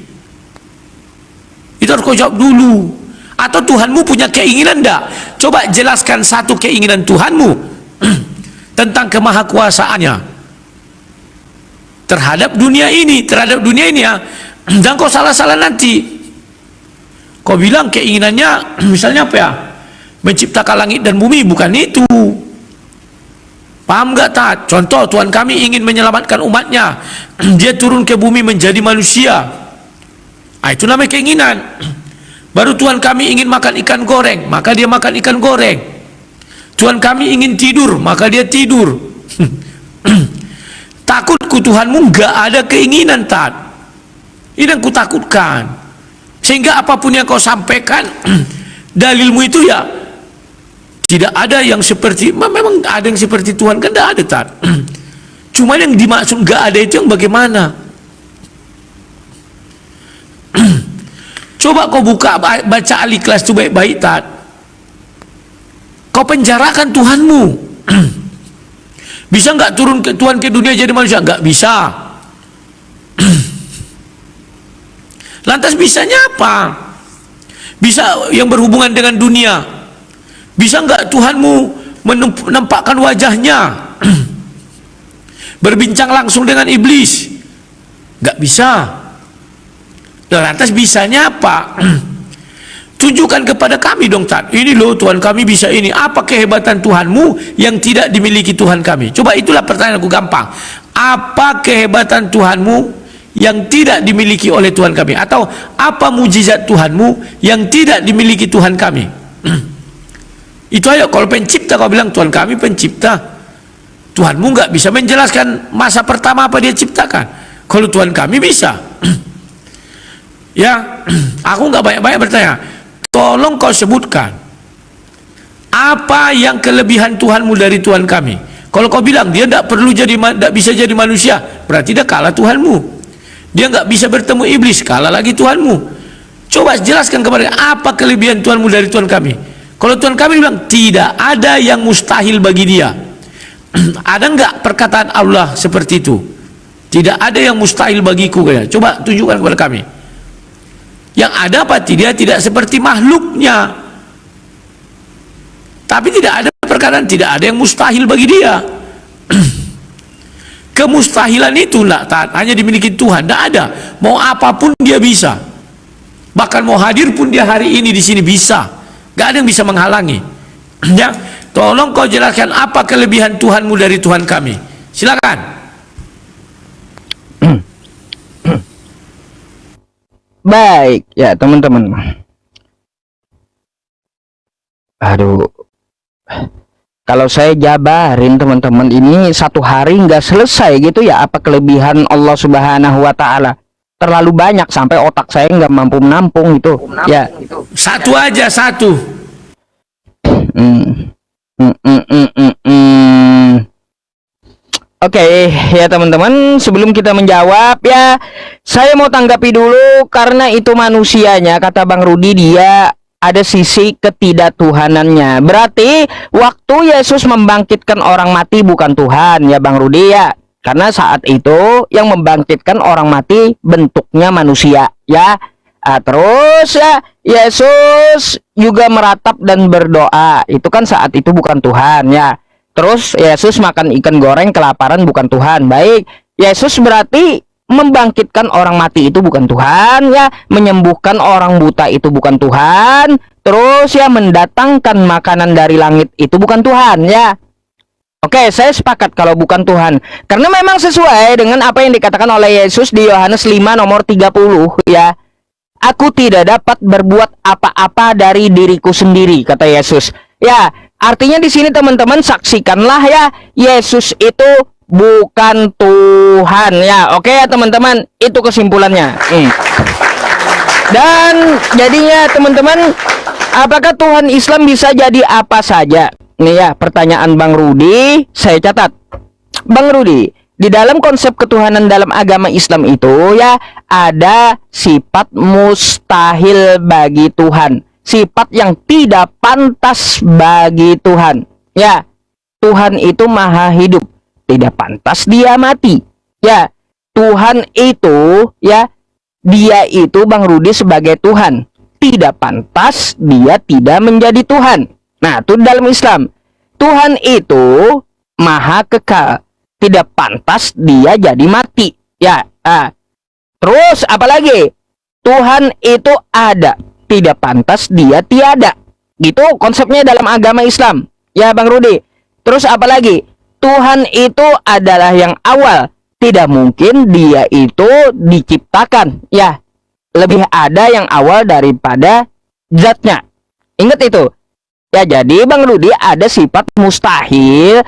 Itu harus kau jawab dulu. Atau Tuhanmu punya keinginan enggak? Coba jelaskan satu keinginan Tuhanmu tentang kemahakuasaannya terhadap dunia ini, ya. Dan kau salah-salah nanti. Kau bilang keinginannya misalnya apa ya? Menciptakan langit dan bumi, bukan itu. Paham enggak, Tat? Contoh, Tuhan kami ingin menyelamatkan umatnya. Dia turun ke bumi menjadi manusia. Itu namanya keinginan. Baru Tuhan kami ingin makan ikan goreng, maka dia makan ikan goreng. Tuhan kami ingin tidur, maka dia tidur. Takutku Tuhanmu nggak ada keinginan, Tat. Ini yang kutakutkan. Sehingga apapun yang kau sampaikan, dalilmu itu ya tidak ada yang seperti, memang ada yang seperti Tuhan kan, tidak ada, Tat. Cuma yang dimaksud nggak ada itu yang bagaimana? Coba kau buka baca Al-Ikhlas itu baik-baik, Tat. Kau penjarakan Tuhanmu. Bisa nggak turun ke Tuhan ke dunia jadi manusia? Nggak bisa. Lantas bisanya apa? Bisa yang berhubungan dengan dunia. Bisa nggak Tuhanmu menampakkan wajahnya? Berbincang langsung dengan iblis? Nggak bisa. Lantas bisanya apa? Tunjukkan kepada kami dong, Tat. Ini loh Tuhan kami bisa ini. Apa kehebatan Tuhanmu yang tidak dimiliki Tuhan kami? Coba, itulah pertanyaanku gampang. Apa kehebatan Tuhanmu yang tidak dimiliki oleh Tuhan kami? Atau apa mujizat Tuhanmu yang tidak dimiliki Tuhan kami? Itu aja. Kalau pencipta kau bilang Tuhan kami pencipta. Tuhanmu nggak bisa menjelaskan masa pertama apa dia ciptakan. Kalau Tuhan kami bisa. Ya, aku nggak banyak-banyak bertanya. Tolong kau sebutkan apa yang kelebihan Tuhanmu dari Tuhan kami. Kalau kau bilang dia tidak perlu jadi, tidak bisa jadi manusia, berarti dia kalah Tuhanmu. Dia nggak bisa bertemu iblis, kalah lagi Tuhanmu. Coba jelaskan kepada apa kelebihan Tuhanmu dari Tuhan kami. Kalau Tuhan kami bilang tidak ada yang mustahil bagi dia. Ada nggak perkataan Allah seperti itu? Tidak ada yang mustahil bagiku. Coba tunjukkan kepada kami. Yang ada apa? Dia tidak seperti makhluknya. Tapi tidak ada perkataan tidak ada yang mustahil bagi dia. Kemustahilan itu hanya dimiliki Tuhan. Tidak ada. Mau apapun dia bisa. Bahkan mau hadir pun dia hari ini di sini bisa. Gak ada yang bisa menghalangi. Ya, tolong kau jelaskan apa kelebihan Tuhanmu dari Tuhan kami. Silakan. Baik, ya teman-teman. Aduh, Kalau saya jabarin teman-teman, ini satu hari nggak selesai gitu ya, apa kelebihan Allah Subhanahu wa Ta'ala. Terlalu banyak sampai otak saya nggak mampu menampung itu. Ya. Satu aja, satu. Oke, ya teman-teman, sebelum kita menjawab ya, saya mau tanggapi dulu karena itu manusianya, kata Bang Rudi, dia ada sisi ketidaktuhanannya. Berarti waktu Yesus membangkitkan orang mati bukan Tuhan ya Bang Rudi ya. Karena saat itu yang membangkitkan orang mati bentuknya manusia ya. Terus ya Yesus juga meratap dan berdoa. Itu kan saat itu bukan Tuhan ya. Terus Yesus makan ikan goreng kelaparan bukan Tuhan. Baik, Yesus berarti membangkitkan orang mati itu bukan Tuhan ya, menyembuhkan orang buta itu bukan Tuhan, terus ya mendatangkan makanan dari langit itu bukan Tuhan ya. Oke, saya sepakat kalau bukan Tuhan, karena memang sesuai dengan apa yang dikatakan oleh Yesus di Yohanes 5 nomor 30 ya. Aku tidak dapat berbuat apa-apa dari diriku sendiri, kata Yesus. Ya, artinya di sini teman-teman saksikanlah ya, Yesus itu bukan Tuhan ya. Oke ya teman-teman, itu kesimpulannya. Dan jadinya teman-teman, apakah Tuhan Islam bisa jadi apa saja? Nih ya, pertanyaan Bang Rudi, saya catat. Bang Rudi, di dalam konsep ketuhanan dalam agama Islam itu ya, ada sifat mustahil bagi Tuhan, sifat yang tidak pantas bagi Tuhan. Ya, Tuhan itu maha hidup, tidak pantas dia mati. Ya, Tuhan itu ya, dia itu Bang Rudi sebagai Tuhan, tidak pantas dia tidak menjadi Tuhan. Nah, itu dalam Islam. Tuhan itu maha kekal, tidak pantas dia jadi mati. Ya, terus apalagi? Tuhan itu ada, tidak pantas dia tiada. Gitu konsepnya dalam agama Islam. Ya Bang Rudi. Terus apalagi? Tuhan itu adalah yang awal, tidak mungkin dia itu diciptakan. Ya, lebih ada yang awal daripada zatnya. Ingat itu. Ya, jadi Bang Rudi ada sifat mustahil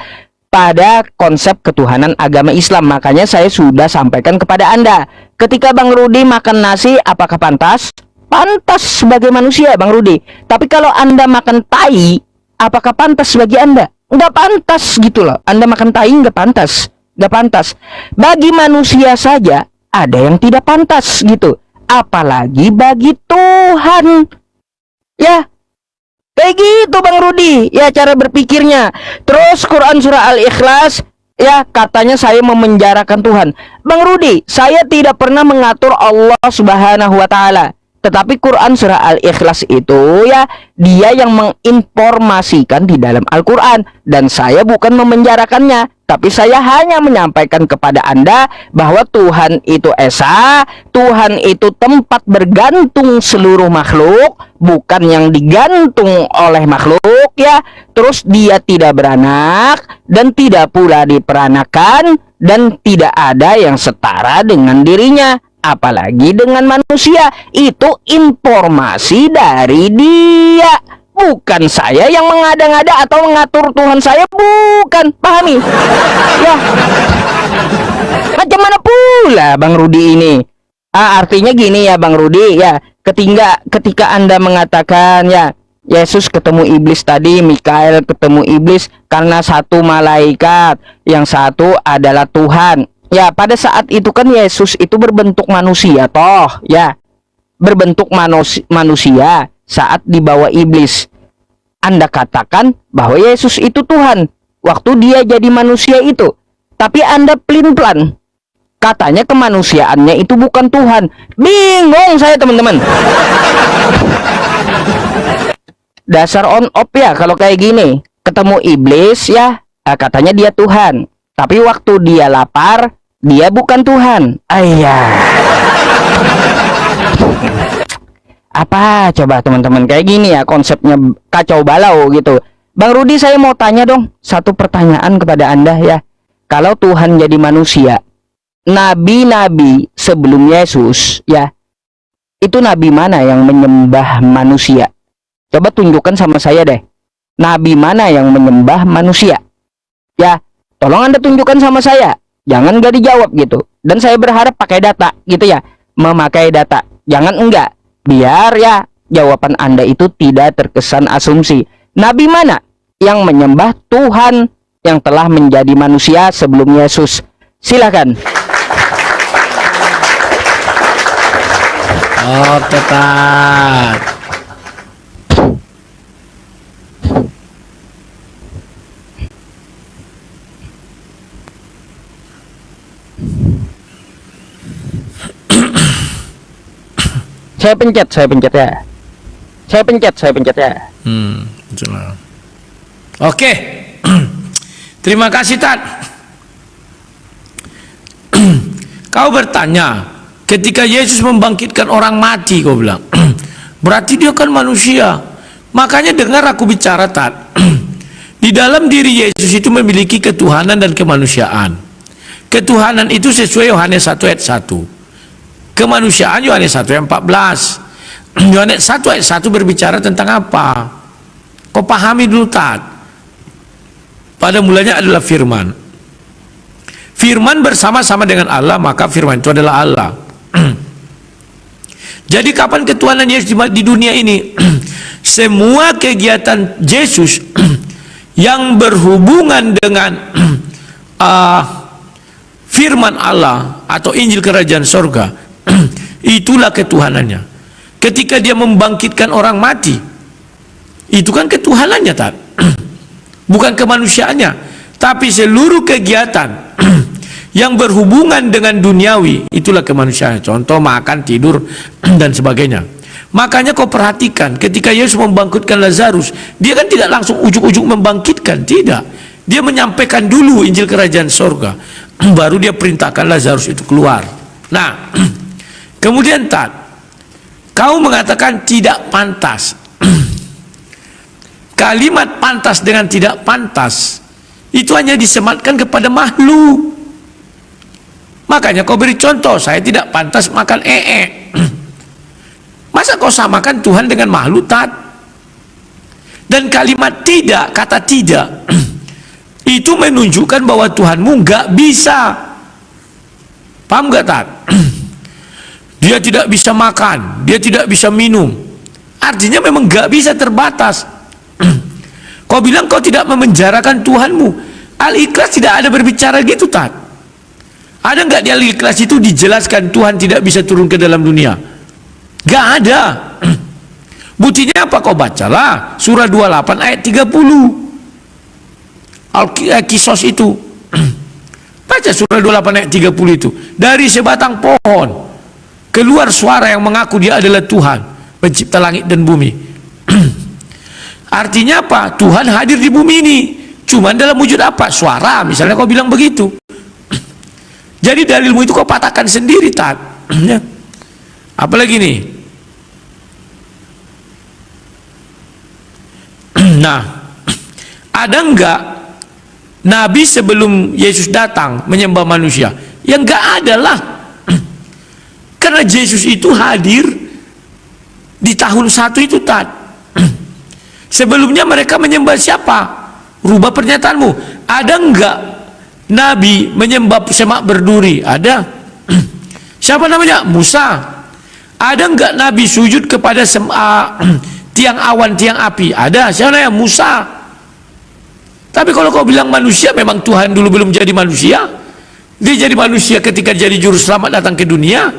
pada konsep ketuhanan agama Islam. Makanya saya sudah sampaikan kepada Anda. Ketika Bang Rudi makan nasi, apakah pantas? Pantas sebagai manusia Bang Rudi. Tapi kalau Anda makan tai, apakah pantas bagi Anda? Nggak pantas gitu loh. Anda makan tai nggak pantas. Nggak pantas. Bagi manusia saja ada yang tidak pantas gitu. Apalagi bagi Tuhan. Ya, kayak gitu Bang Rudi, ya cara berpikirnya. Terus Quran surah Al-Ikhlas, ya katanya saya memenjarakan Tuhan. Bang Rudi, saya tidak pernah mengatur Allah Subhanahu wa Ta'ala. Tetapi Quran surah Al-Ikhlas itu ya, dia yang menginformasikan di dalam Al-Quran. Dan saya bukan memenjarakannya, tapi saya hanya menyampaikan kepada Anda bahwa Tuhan itu esa, Tuhan itu tempat bergantung seluruh makhluk, bukan yang digantung oleh makhluk ya. Terus dia tidak beranak dan tidak pula diperanakan, dan tidak ada yang setara dengan dirinya, apalagi dengan manusia. Itu informasi dari dia, bukan saya yang mengada-ngada atau mengatur Tuhan saya, bukan. Pahami? Ya. Macam mana pula Bang Rudi ini? Artinya gini ya Bang Rudi ya, ketika Anda mengatakan ya Yesus ketemu iblis tadi, Mikael ketemu iblis karena satu malaikat, yang satu adalah Tuhan. Ya, pada saat itu kan Yesus itu berbentuk manusia toh ya, berbentuk manusia saat dibawa iblis. Anda katakan bahwa Yesus itu Tuhan waktu dia jadi manusia itu, tapi Anda pelin-pelan katanya kemanusiaannya itu bukan Tuhan. Bingung saya teman-teman. Dasar on off ya kalau kayak gini. Ketemu iblis ya, katanya dia Tuhan, tapi waktu dia lapar dia bukan Tuhan. Ayah. Apa coba teman-teman, kayak gini ya konsepnya, kacau balau gitu. Bang Rudi, saya mau tanya dong satu pertanyaan kepada Anda ya. Kalau Tuhan jadi manusia, nabi-nabi sebelum Yesus ya, itu nabi mana yang menyembah manusia? Coba tunjukkan sama saya deh. nabi mana yang menyembah manusia? Ya, tolong Anda tunjukkan sama saya. Jangan nggak dijawab gitu. Dan saya berharap pakai data gitu ya. Memakai data. Jangan enggak. Biar ya jawaban Anda itu tidak terkesan asumsi. Nabi mana yang menyembah Tuhan yang telah menjadi manusia sebelum Yesus? Silakan. Oh, tetap. Saya pencet ya. Saya pencet ya. Itulah. Oke. Terima kasih, Tat. Kau bertanya, ketika Yesus membangkitkan orang mati, kau bilang, berarti dia kan manusia. Makanya dengar aku bicara, Tat. Di dalam diri Yesus itu memiliki ketuhanan dan kemanusiaan. Ketuhanan itu sesuai Yohanes 1 ayat 1. Kemanusiaan Yohanes 1 ayat 14. Yohanes 1 ayat 1 berbicara tentang apa? Kau pahami dulu, Tat. Pada mulanya adalah firman. Firman bersama-sama dengan Allah, maka firman itu adalah Allah. Jadi kapan ketuhanan Yesus di dunia ini? Semua kegiatan Yesus yang berhubungan dengan firman Allah atau Injil Kerajaan Sorga, itulah ketuhanannya. Ketika dia membangkitkan orang mati, itu kan ketuhanannya, Tat. Bukan kemanusiaannya, tapi seluruh kegiatan yang berhubungan dengan duniawi, itulah kemanusiaan. Contoh makan, tidur, dan sebagainya. Makanya kau perhatikan, ketika Yesus membangkitkan Lazarus, dia kan tidak langsung ujuk-ujuk membangkitkan, tidak. Dia menyampaikan dulu Injil Kerajaan Sorga, baru dia perintahkan Lazarus itu keluar. Nah, kemudian, Tat, kau mengatakan tidak pantas. Kalimat pantas dengan tidak pantas itu hanya disematkan kepada makhluk. Makanya kau beri contoh, saya tidak pantas makan Masa kau samakan Tuhan dengan makhluk, Tat? Dan kalimat tidak, kata tidak itu menunjukkan bahwa Tuhanmu nggak bisa. Paham nggak, Tat? Dia tidak bisa makan, dia tidak bisa minum. Artinya memang nggak bisa, terbatas. Kau bilang kau tidak memenjarakan Tuhanmu. Al-Ikhlas tidak ada berbicara gitu, Tat. Ada nggak di Al-Ikhlas itu dijelaskan Tuhan tidak bisa turun ke dalam dunia? Nggak ada. Buktinya apa? Kau bacalah surah 28 ayat 30. Al-Qisas itu. Baca surah 28 ayat 30 itu. Dari sebatang pohon keluar suara yang mengaku dia adalah Tuhan, pencipta langit dan bumi. Artinya apa? Tuhan hadir di bumi ini. Cuman dalam wujud apa? Suara, misalnya kau bilang begitu. Jadi dalilmu itu kau patahkan sendiri, Tat. Apalagi nih? Nah, ada enggak Nabi sebelum Yesus datang menyembah manusia? Ya enggak ada lah. Karena Yesus itu hadir di tahun 1 itu, Tat. Sebelumnya mereka menyembah siapa? Rubah pernyataanmu. Ada enggak Nabi menyembah semak berduri? Ada. Siapa namanya? Musa. Ada enggak Nabi sujud kepada tiang awan, tiang api? Ada. Siapa namanya? Musa. Tapi kalau kau bilang manusia, memang Tuhan dulu belum jadi manusia. Dia jadi manusia ketika jadi juru selamat datang ke dunia.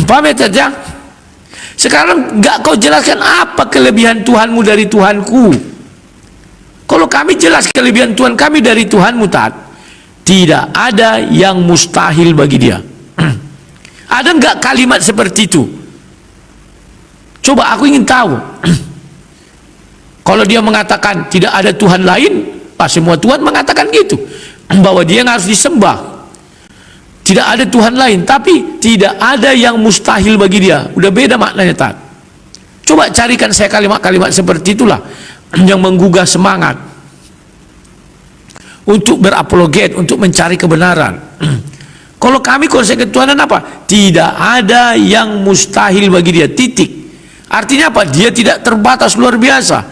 Paham ya? Sekarang enggak kau jelaskan apa kelebihan Tuhanmu dari Tuhanku. Kalau kami jelas kelebihan Tuhan kami dari Tuhanmu, Tat, tidak ada yang mustahil bagi dia. Ada enggak kalimat seperti itu? Coba aku ingin tahu. Kalau dia mengatakan tidak ada Tuhan lain, semua Tuhan mengatakan gitu, bahwa dia yang harus disembah. Tidak ada Tuhan lain, tapi tidak ada yang mustahil bagi dia. Udah beda maknanya, Tat. Coba carikan saya kalimat-kalimat seperti itulah yang menggugah semangat untuk berapologet, untuk mencari kebenaran. Kalau kami konsep ketuhanan apa? Tidak ada yang mustahil bagi dia, titik. Artinya apa? Dia tidak terbatas, luar biasa.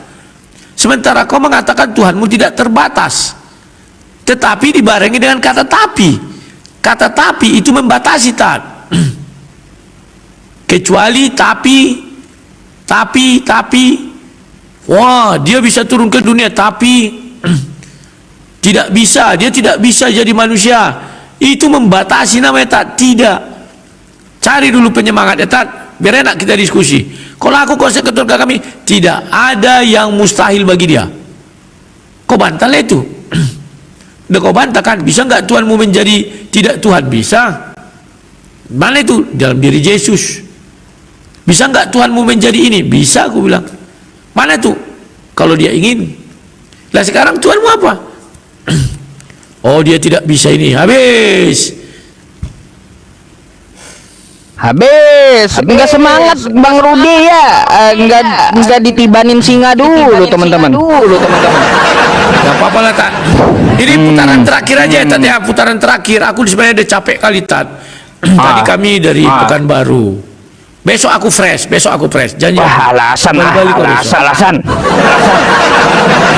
Sementara kau mengatakan Tuhanmu tidak terbatas, tetapi dibarengi dengan kata tapi. Kata tapi itu membatasi, Tat. Kecuali tapi. Wah, dia bisa turun ke dunia, tapi tidak bisa, dia tidak bisa jadi manusia. Itu membatasi namanya, Tat. Tidak. Cari dulu penyemangatnya, Tat. Biar enak kita diskusi. Kalau aku konsep keluarga kami, tidak ada yang mustahil bagi dia. Kau bantah itu. Udah kau bantah kan? Bisa nggak Tuhanmu menjadi tidak Tuhan? Bisa. Mana itu? Dalam diri Yesus. Bisa nggak Tuhanmu menjadi ini? Bisa, aku bilang. Mana itu? Kalau dia ingin. Lah sekarang Tuhanmu apa? Oh, dia tidak bisa ini. Habis. Enggak semangat Bang Rudi ya. Enggak ditibanin singa dulu teman-teman. Gak apa-apa lah, Tat. Ini putaran terakhir aja ya, Tat, ya. Putaran terakhir. Aku sebenarnya udah capek kali, Tat. Tadi kami dari Pekanbaru. Besok aku fresh. Janji. Alasan.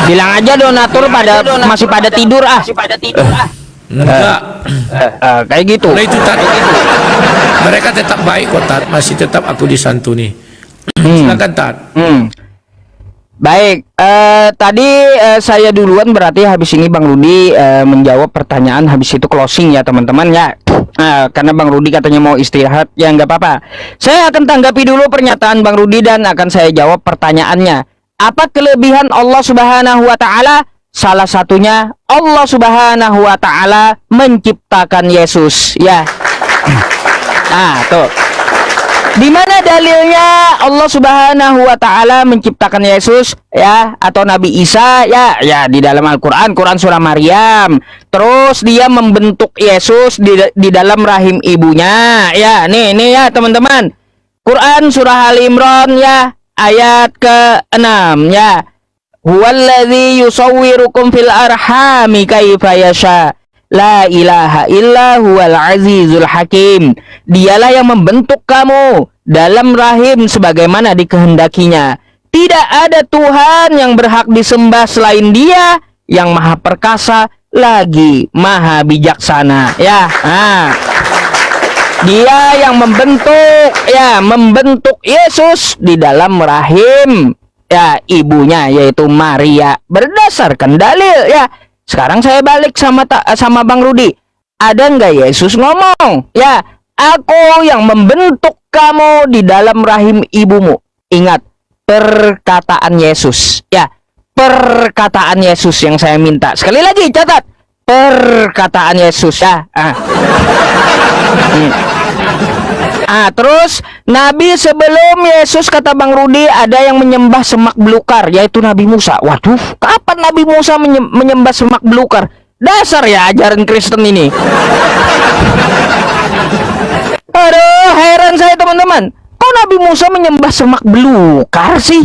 Bilang aja donatur masih pada tidur ah. Enggak. Kayak gitu. Nah itu, Tat. Mereka tetap baik kok, Tat. Masih tetap aku disantuni. Silakan, Tat. Baik, tadi saya duluan, berarti habis ini Bang Rudi menjawab pertanyaan, habis itu closing ya teman-teman ya. Karena Bang Rudi katanya mau istirahat, ya nggak apa-apa. Saya akan tanggapi dulu pernyataan Bang Rudi dan akan saya jawab pertanyaannya. Apa kelebihan Allah Subhanahu wa Ta'ala? Salah satunya Allah Subhanahu wa Ta'ala menciptakan Yesus, ya. Nah, tuh. Di mana dalilnya Allah Subhanahu wa Ta'ala menciptakan Yesus, ya, atau Nabi Isa, ya di dalam Al-Qur'an, Quran surah Maryam. Terus dia membentuk Yesus di dalam rahim ibunya, ya. Nih ya teman-teman. Quran surah Al Imran ya, ayat ke-6 ya. Huwallazi yusawwirukum fil arhami kaifa yasha. La ilaha illa huwal azizul hakim. Dialah yang membentuk kamu dalam rahim sebagaimana dikehendakinya. Tidak ada Tuhan yang berhak disembah selain Dia yang maha perkasa lagi maha bijaksana, ya. Dia yang membentuk Yesus di dalam rahim ya ibunya, yaitu Maria, berdasarkan dalil ya. Sekarang saya balik sama Bang Rudi. Ada nggak Yesus ngomong? Ya, aku yang membentuk kamu di dalam rahim ibumu. Ingat, perkataan Yesus. Ya, perkataan Yesus yang saya minta. Sekali lagi catat, perkataan Yesus ya. Terus Nabi sebelum Yesus, kata Bang Rudi, ada yang menyembah semak belukar, yaitu Nabi Musa. Waduh, kapan Nabi Musa menyembah semak belukar? Dasar ya ajaran Kristen ini. Aduh, heran saya teman-teman. Kok Nabi Musa menyembah semak belukar sih?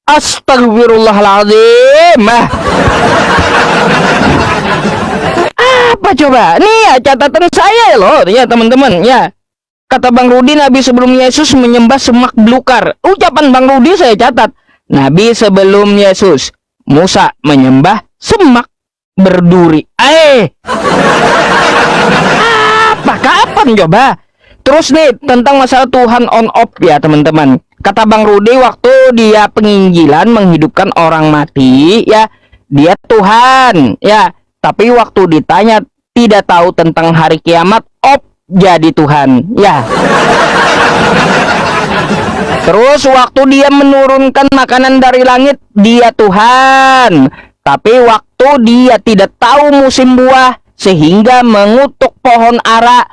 Astagfirullahaladzim. Apa coba? Nih ya catatan saya loh, ya teman-teman ya. Kata Bang Rudi, Nabi sebelum Yesus menyembah semak belukar. Ucapan Bang Rudi saya catat. Nabi sebelum Yesus, Musa menyembah semak berduri. Apa? Kapan coba? Terus nih, tentang masalah Tuhan on off ya teman-teman. Kata Bang Rudi, waktu dia penginjilan menghidupkan orang mati, ya, dia Tuhan, ya. Tapi waktu ditanya tidak tahu tentang hari kiamat, jadi Tuhan, ya. Terus waktu dia menurunkan makanan dari langit, dia Tuhan. Tapi waktu dia tidak tahu musim buah sehingga mengutuk pohon ara,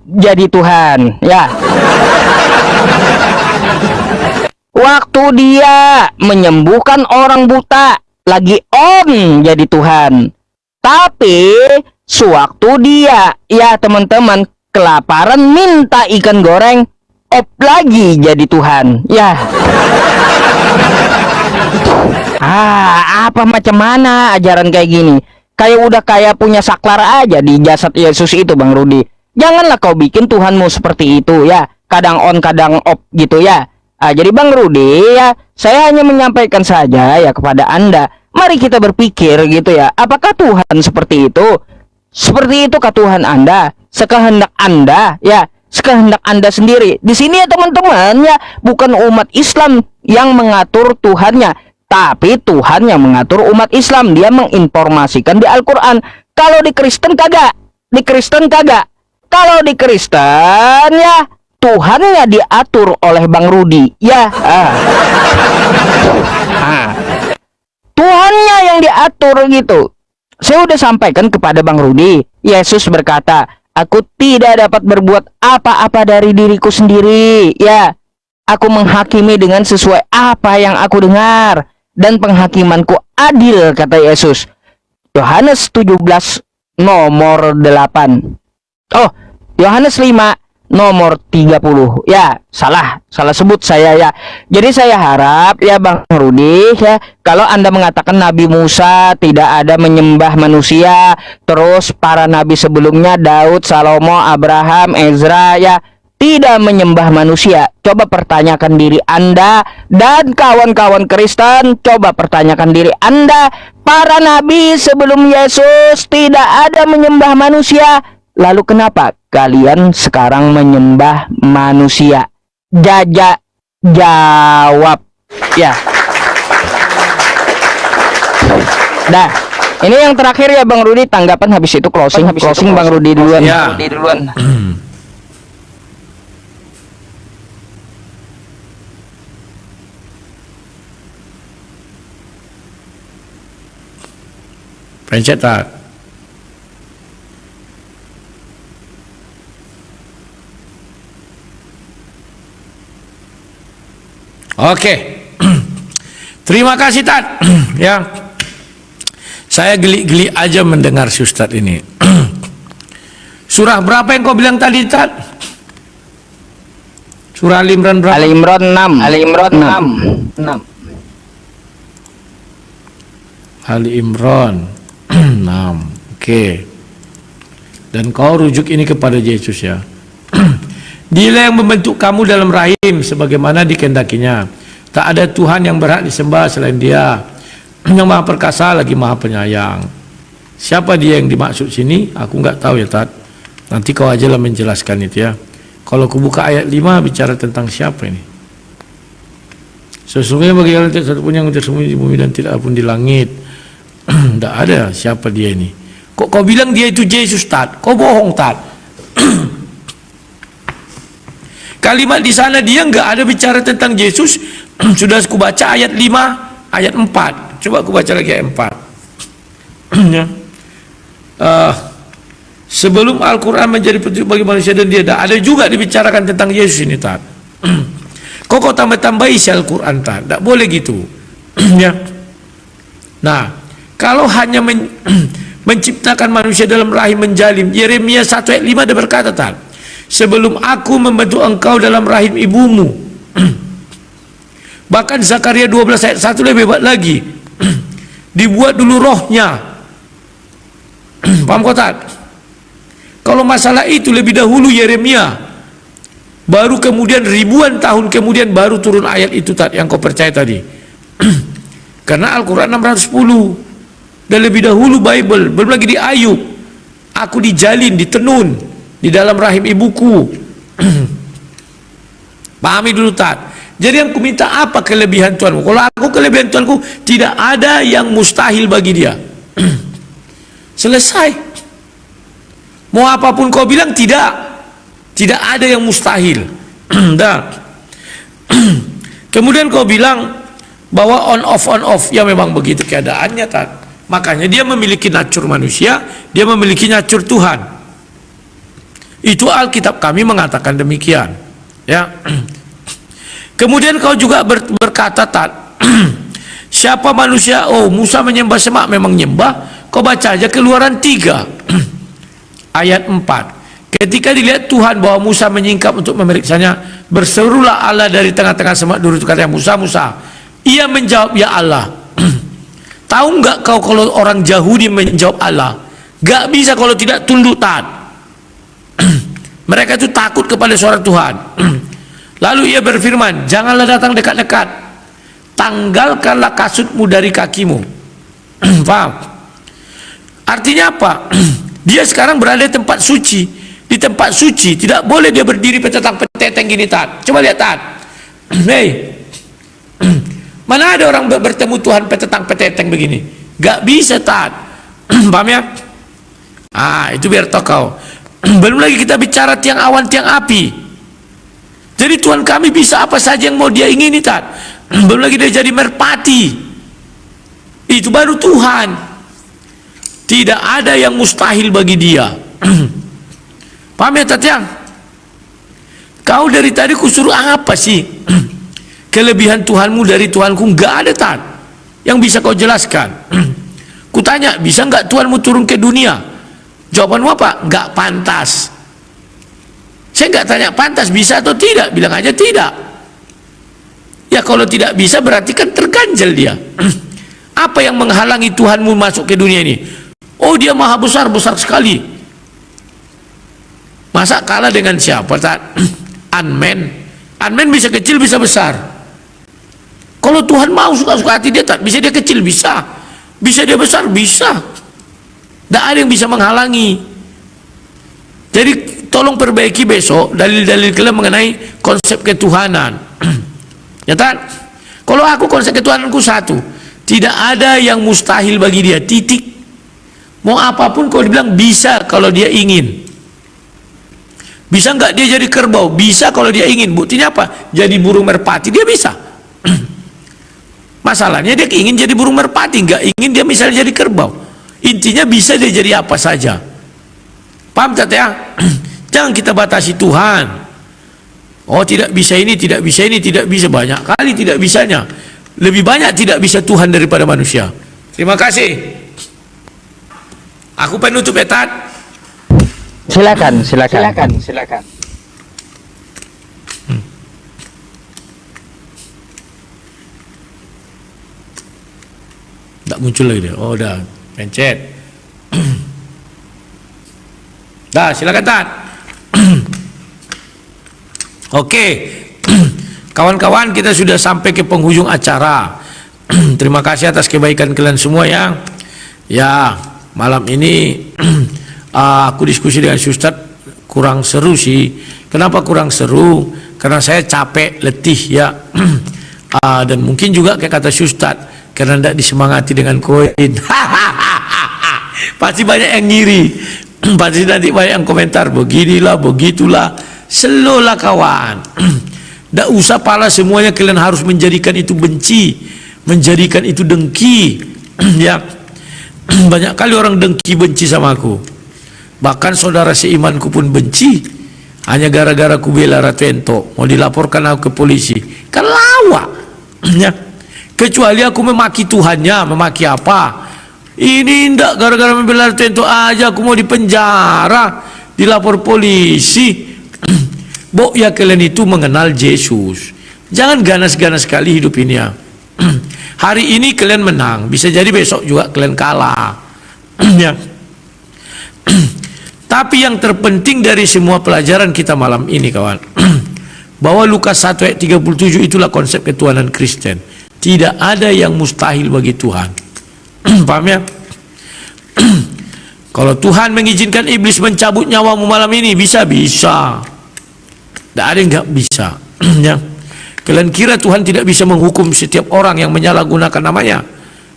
jadi Tuhan, ya. Waktu dia menyembuhkan orang buta, lagi jadi Tuhan. Tapi sewaktu dia, ya teman-teman, kelaparan minta ikan goreng, lagi jadi Tuhan, ya. Apa macam mana ajaran kayak gini? Kayak udah kayak punya saklar aja di jasad Yesus itu, Bang Rudi. Janganlah kau bikin Tuhanmu seperti itu ya. Kadang on, kadang off gitu ya. Jadi Bang Rudi ya, Saya hanya menyampaikan saja ya kepada Anda. Mari kita berpikir gitu ya. Apakah Tuhan seperti itu? Seperti itukah Tuhan Anda? Sekehendak Anda ya, sekehendak Anda sendiri. Di sini ya teman-teman ya, bukan umat Islam yang mengatur Tuhannya, tapi Tuhan yang mengatur umat Islam. Dia menginformasikan di Al-Quran. Kalau di Kristen kagak. Di Kristen kagak. Kalau di Kristen ya, Tuhannya diatur oleh Bang Rudi ya. Tuhannya yang diatur gitu. Saya udah sampaikan kepada Bang Rudi. Yesus berkata, aku tidak dapat berbuat apa-apa dari diriku sendiri ya. Aku menghakimi dengan sesuai apa yang aku dengar, dan penghakimanku adil, kata Yesus. Yohanes 17 nomor 8. Oh, Yohanes 5 nomor 30. Ya, salah sebut saya ya. Jadi saya harap ya Bang Rudi ya, kalau Anda mengatakan Nabi Musa tidak ada menyembah manusia, terus para nabi sebelumnya Daud, Salomo, Abraham, Ezra ya tidak menyembah manusia, coba pertanyakan diri Anda dan kawan-kawan Kristen, coba pertanyakan diri Anda, para nabi sebelum Yesus tidak ada menyembah manusia. Lalu kenapa kalian sekarang menyembah manusia? Jawab ya. Dah, ini yang terakhir ya Bang Rudi, tanggapan habis itu closing. Bang Rudi duluan. Ya. Pencet tak? Oke. Terima kasih Tat. Ya. Saya geli-geli aja mendengar si Ustadz ini. Surah berapa yang kau bilang tadi Tat? Surah Ali Imran berapa? Ali Imran 6. Ali Imran 6. Ali Imran 6. Oke. Dan kau rujuk ini kepada Yesus ya. Dialah yang membentuk kamu dalam rahim sebagaimana dikehendakinya. Tak ada Tuhan yang berhak disembah selain Dia, yang Maha Perkasa lagi Maha Penyayang. Siapa Dia yang dimaksud sini? Aku nggak tahu ya Tat. Nanti kau aja lah menjelaskan itu ya. Kalau aku buka ayat 5 bicara tentang siapa ini? Sesungguhnya bagi Allah tidak satu pun yang tersembunyi di bumi dan tidak pun di langit. Tidak ada siapa Dia ini. Kok kau bilang Dia itu Yesus Tat? Kau bohong Tat. Kalimat di sana dia nggak ada bicara tentang Yesus. Sudah aku baca ayat 5, ayat 4. Coba aku baca lagi ayat 4. Ya. Sebelum Al-Quran menjadi petunjuk bagi manusia dan dia ada juga dibicarakan tentang Yesus ini Tat. Kok tambah-tambah isi Al-Quran Tat? Tak boleh gitu. Ya. Nah, kalau hanya menciptakan manusia dalam rahim menjalim, Yeremia 1 ayat 5 ada berkata Tat, sebelum aku membentuk engkau dalam rahim ibumu. Bahkan Zakaria 12 ayat 1 lebih hebat lagi. Dibuat dulu rohnya. Paham kau tak? Kalau masalah itu lebih dahulu Yeremia, baru kemudian ribuan tahun kemudian baru turun ayat itu tak yang kau percaya tadi. Karena Al-Quran 610 dan lebih dahulu Bible. Belum lagi di Ayub, aku dijalin, ditenun di dalam rahim ibuku. Pahami dulu Tat. Jadi yang ku minta apa kelebihan Tuhanmu? Kalau aku kelebihan Tuhanku, tidak ada yang mustahil bagi Dia. Selesai. Mau apapun kau bilang tidak ada yang mustahil. Dah. Kemudian kau bilang bahwa on off ya memang begitu keadaannya Tat. Makanya dia memiliki natur manusia, dia memiliki natur Tuhan. Itu Alkitab kami mengatakan demikian. Ya. Kemudian kau juga berkata Tat, siapa manusia? Oh, Musa menyembah semak, memang nyembah. Kau baca aja Keluaran 3 ayat 4. Ketika dilihat Tuhan bahwa Musa menyingkap untuk memeriksanya, berserulah Allah dari tengah-tengah semak duri, kata Musa, Musa. Ia menjawab, ya Allah. Tahu nggak kau kalau orang Yahudi menjawab Allah? Gak bisa kalau tidak tunduk taat. Mereka itu takut kepada suara Tuhan. Lalu ia berfirman, janganlah datang dekat-dekat. tanggalkanlah kasutmu dari kakimu. Paham? Artinya apa? Dia sekarang berada di tempat suci. Di tempat suci tidak boleh dia berdiri petetang-peteteng gini, Tat. Coba lihat, Tat. Hei, mana ada orang bertemu Tuhan petetang-peteteng begini? Gak bisa, Tat. Paham ya? Itu biar tahu kau. Belum lagi kita bicara tiang awan, tiang api. Jadi Tuhan kami bisa apa saja yang mau dia ingini, Tat. Belum lagi dia jadi merpati. Itu baru Tuhan. Tidak ada yang mustahil bagi dia. Paham ya, Tat ya? Kau dari tadi kusuruh apa sih? Kelebihan Tuhanmu dari Tuhanku nggak ada, Tat, yang bisa kau jelaskan. Kutanya, bisa nggak Tuhanmu turun ke dunia? Jawabanmu apa? Nggak pantas. Saya nggak tanya pantas, bisa atau tidak, bilang aja tidak. Ya kalau tidak bisa berarti kan terganjal dia. Apa yang menghalangi Tuhanmu masuk ke dunia ini? Oh, dia maha besar, besar sekali. Masa kalah dengan siapa, Tat? Ant-Man. Ant-Man bisa kecil, bisa besar. Kalau Tuhan mau suka-suka hati dia, Tat, bisa dia kecil, bisa. Bisa dia besar, bisa. Tidak ada yang bisa menghalangi. Jadi tolong perbaiki besok dalil-dalil kalian mengenai konsep ketuhanan. Ya, Tat? Kalau aku konsep ketuhananku satu, tidak ada yang mustahil bagi dia, titik. Mau apapun kau dibilang bisa kalau dia ingin. Bisa nggak dia jadi kerbau? Bisa kalau dia ingin. Buktinya apa? Jadi burung merpati, dia bisa. Masalahnya dia ingin jadi burung merpati, nggak ingin dia misalnya jadi kerbau. Intinya bisa dia jadi apa saja. Paham, Tat ya? Jangan kita batasi Tuhan. Oh, tidak bisa ini, tidak bisa ini, tidak bisa. Banyak kali tidak bisanya. Lebih banyak tidak bisa Tuhan daripada manusia. Terima kasih. Aku penutup ya, Tat. Silakan. Tak muncul lagi dia. Oh, udah pencet. Dah, silakan, Tat. Oke. Kawan-kawan, kita sudah sampai ke penghujung acara. Terima kasih atas kebaikan kalian semua ya. Ya, malam ini aku diskusi dengan Ustaz kurang seru sih. Kenapa kurang seru? Karena saya capek, letih ya. Dan mungkin juga kayak kata Ustaz, karena tidak disemangati dengan koin. Pasti banyak yang ngiri. Pasti nanti banyak yang komentar, beginilah, begitulah. Selolah kawan. Tidak usah pala semuanya kalian harus menjadikan itu benci, menjadikan itu dengki. Ya, banyak kali orang dengki benci sama aku. Bahkan saudara seimanku pun benci. Hanya gara-gara ku bela Ratu Ento, mau dilaporkan aku ke polisi. Kan lawak. Ya. Kecuali aku memaki Tuhannya, memaki apa? Ini ndak gara-gara membela Ratu Ento aja aku mau dipenjara, dilapor polisi. Bok ya kalian itu mengenal Yesus. Jangan ganas-ganas sekali hidup ini ya. Hari ini kalian menang, bisa jadi besok juga kalian kalah. Ya. Tapi yang terpenting dari semua pelajaran kita malam ini kawan, bahwa Lukas 1 ayat 37 itulah konsep ketuhanan Kristen. Tidak ada yang mustahil bagi Tuhan. Paham ya? Kalau Tuhan mengizinkan iblis mencabut nyawamu malam ini, bisa. Tidak ada yang nggak bisa. Ya. Kalian kira Tuhan tidak bisa menghukum setiap orang yang menyalahgunakan namanya?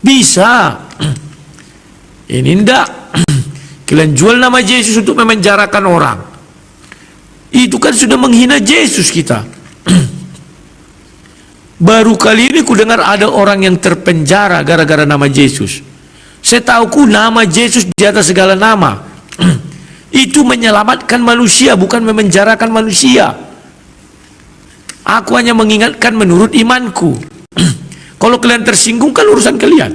Bisa. Ini ndak. Kalian jual nama Yesus untuk memenjarakan orang. Itu kan sudah menghina Yesus kita. Baru kali ini ku dengar ada orang yang terpenjara gara-gara nama Yesus. Setauku nama Yesus di atas segala nama. Itu menyelamatkan manusia, bukan memenjarakan manusia. Aku hanya mengingatkan menurut imanku. Kalau kalian tersinggung kan urusan kalian.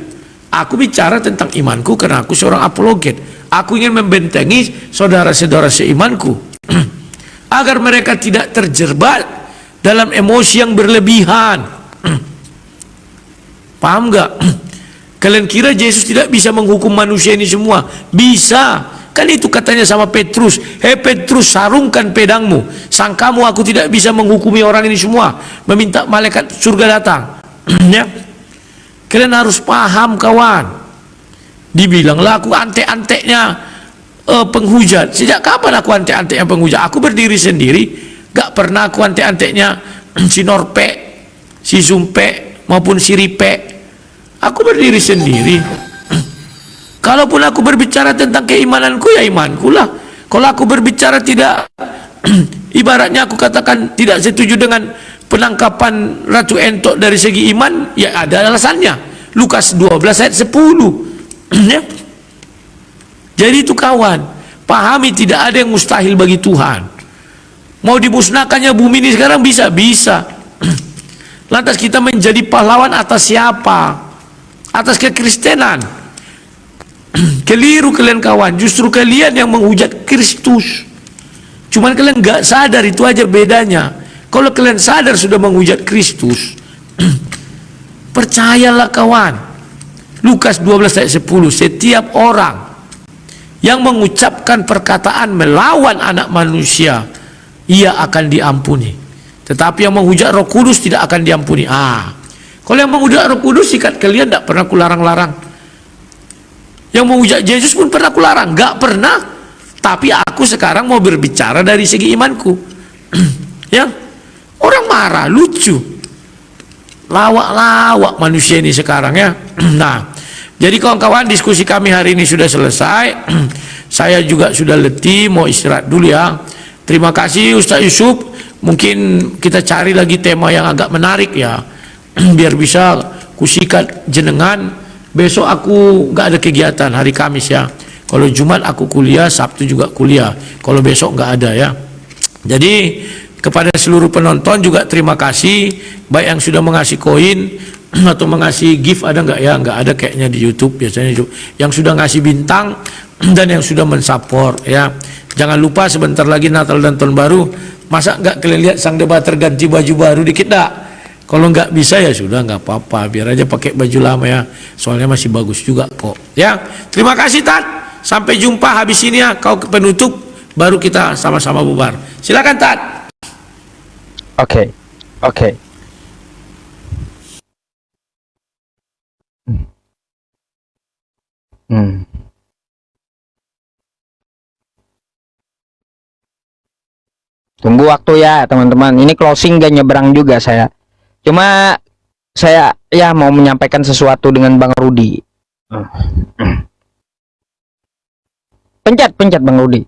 Aku bicara tentang imanku karena aku seorang apologet. Aku ingin membentengi saudara-saudara seimanku agar mereka tidak terjebak dalam emosi yang berlebihan. Paham gak? Kalian kira Yesus tidak bisa menghukum manusia ini semua? Bisa. Kan itu katanya sama Petrus, hei Petrus, sarungkan pedangmu. Sangkamu aku tidak bisa menghukumi orang ini semua, meminta malaikat surga datang? Ya, kalian harus paham kawan. Dibilanglah aku antek-anteknya penghujat. Sejak kapan aku antek-anteknya penghujat? Aku berdiri sendiri, gak pernah aku antek-anteknya si Norpe, si Sumpe maupun si Ripe. Aku berdiri sendiri. Kalaupun aku berbicara tentang keimananku, ya imanku lah. Kalau aku berbicara tidak ibaratnya aku katakan tidak setuju dengan penangkapan Ratu Entok dari segi iman, ya ada alasannya. Lukas 12 ayat 10. Ya. Jadi itu kawan, pahami tidak ada yang mustahil bagi Tuhan. Mau dimusnahkannya bumi ini sekarang bisa. Lantas kita menjadi pahlawan atas siapa? Atas kekristenan. Keliru kalian kawan, justru kalian yang menghujat Kristus. Cuman kalian gak sadar, itu aja bedanya. Kalau kalian sadar sudah menghujat Kristus, percayalah kawan, Lukas 12 ayat 10, setiap orang yang mengucapkan perkataan melawan anak manusia, ia akan diampuni. Tetapi yang menghujat Roh Kudus tidak akan diampuni. Kalau yang menghujat Roh Kudus, sikat kalian tidak pernah kularang-larang. Yang menghujat Yesus pun pernah kularang, gak pernah. Tapi aku sekarang mau berbicara dari segi imanku. Ya, orang marah, lucu, lawak-lawak manusia ini sekarang ya. Nah, jadi kawan-kawan, diskusi kami hari ini sudah selesai. Saya juga sudah letih, mau istirahat dulu ya. Terima kasih Ustaz Yusuf. Mungkin kita cari lagi tema yang agak menarik ya, biar bisa kusikat jenengan. Besok aku nggak ada kegiatan hari Kamis ya. Kalau Jumat aku kuliah, Sabtu juga kuliah. Kalau besok nggak ada ya. Jadi kepada seluruh penonton juga terima kasih, baik yang sudah mengasih koin atau mengasih gift, ada nggak ya? Nggak ada kayaknya di YouTube biasanya. Yang sudah ngasih bintang dan yang sudah mensupport ya. Jangan lupa sebentar lagi Natal dan Tahun Baru. Masa nggak kalian lihat sang debater ganti baju baru dikit dak? Kalau nggak bisa ya sudah, nggak apa-apa, biar aja pakai baju lama ya. Soalnya masih bagus juga kok. Ya, terima kasih Tat. Sampai jumpa habis ini ya. Kau penutup, baru kita sama-sama bubar. Silakan Tat. Oke. Tunggu waktu ya teman-teman. Ini closing gak nyebrang juga saya. Cuma saya ya mau menyampaikan sesuatu dengan Bang Rudi. Pencet Bang Rudi.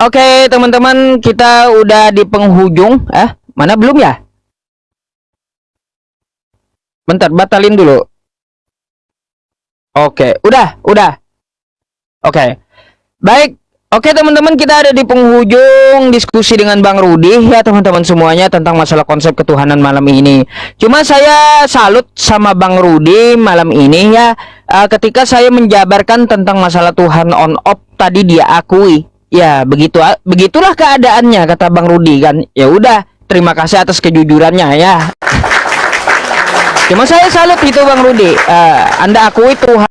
Oke teman-teman, kita udah di penghujung. Mana belum ya? Bentar, batalin dulu. Oke, udah. Oke. Baik. Oke teman-teman, kita ada di penghujung diskusi dengan Bang Rudi ya teman-teman semuanya tentang masalah konsep ketuhanan malam ini. Cuma saya salut sama Bang Rudi malam ini ya, ketika saya menjabarkan tentang masalah Tuhan on off tadi dia akui. Ya, begitulah keadaannya kata Bang Rudi kan. Ya udah, terima kasih atas kejujurannya ya. Cuma saya salut itu Bang Rudi. Anda akui Tuhan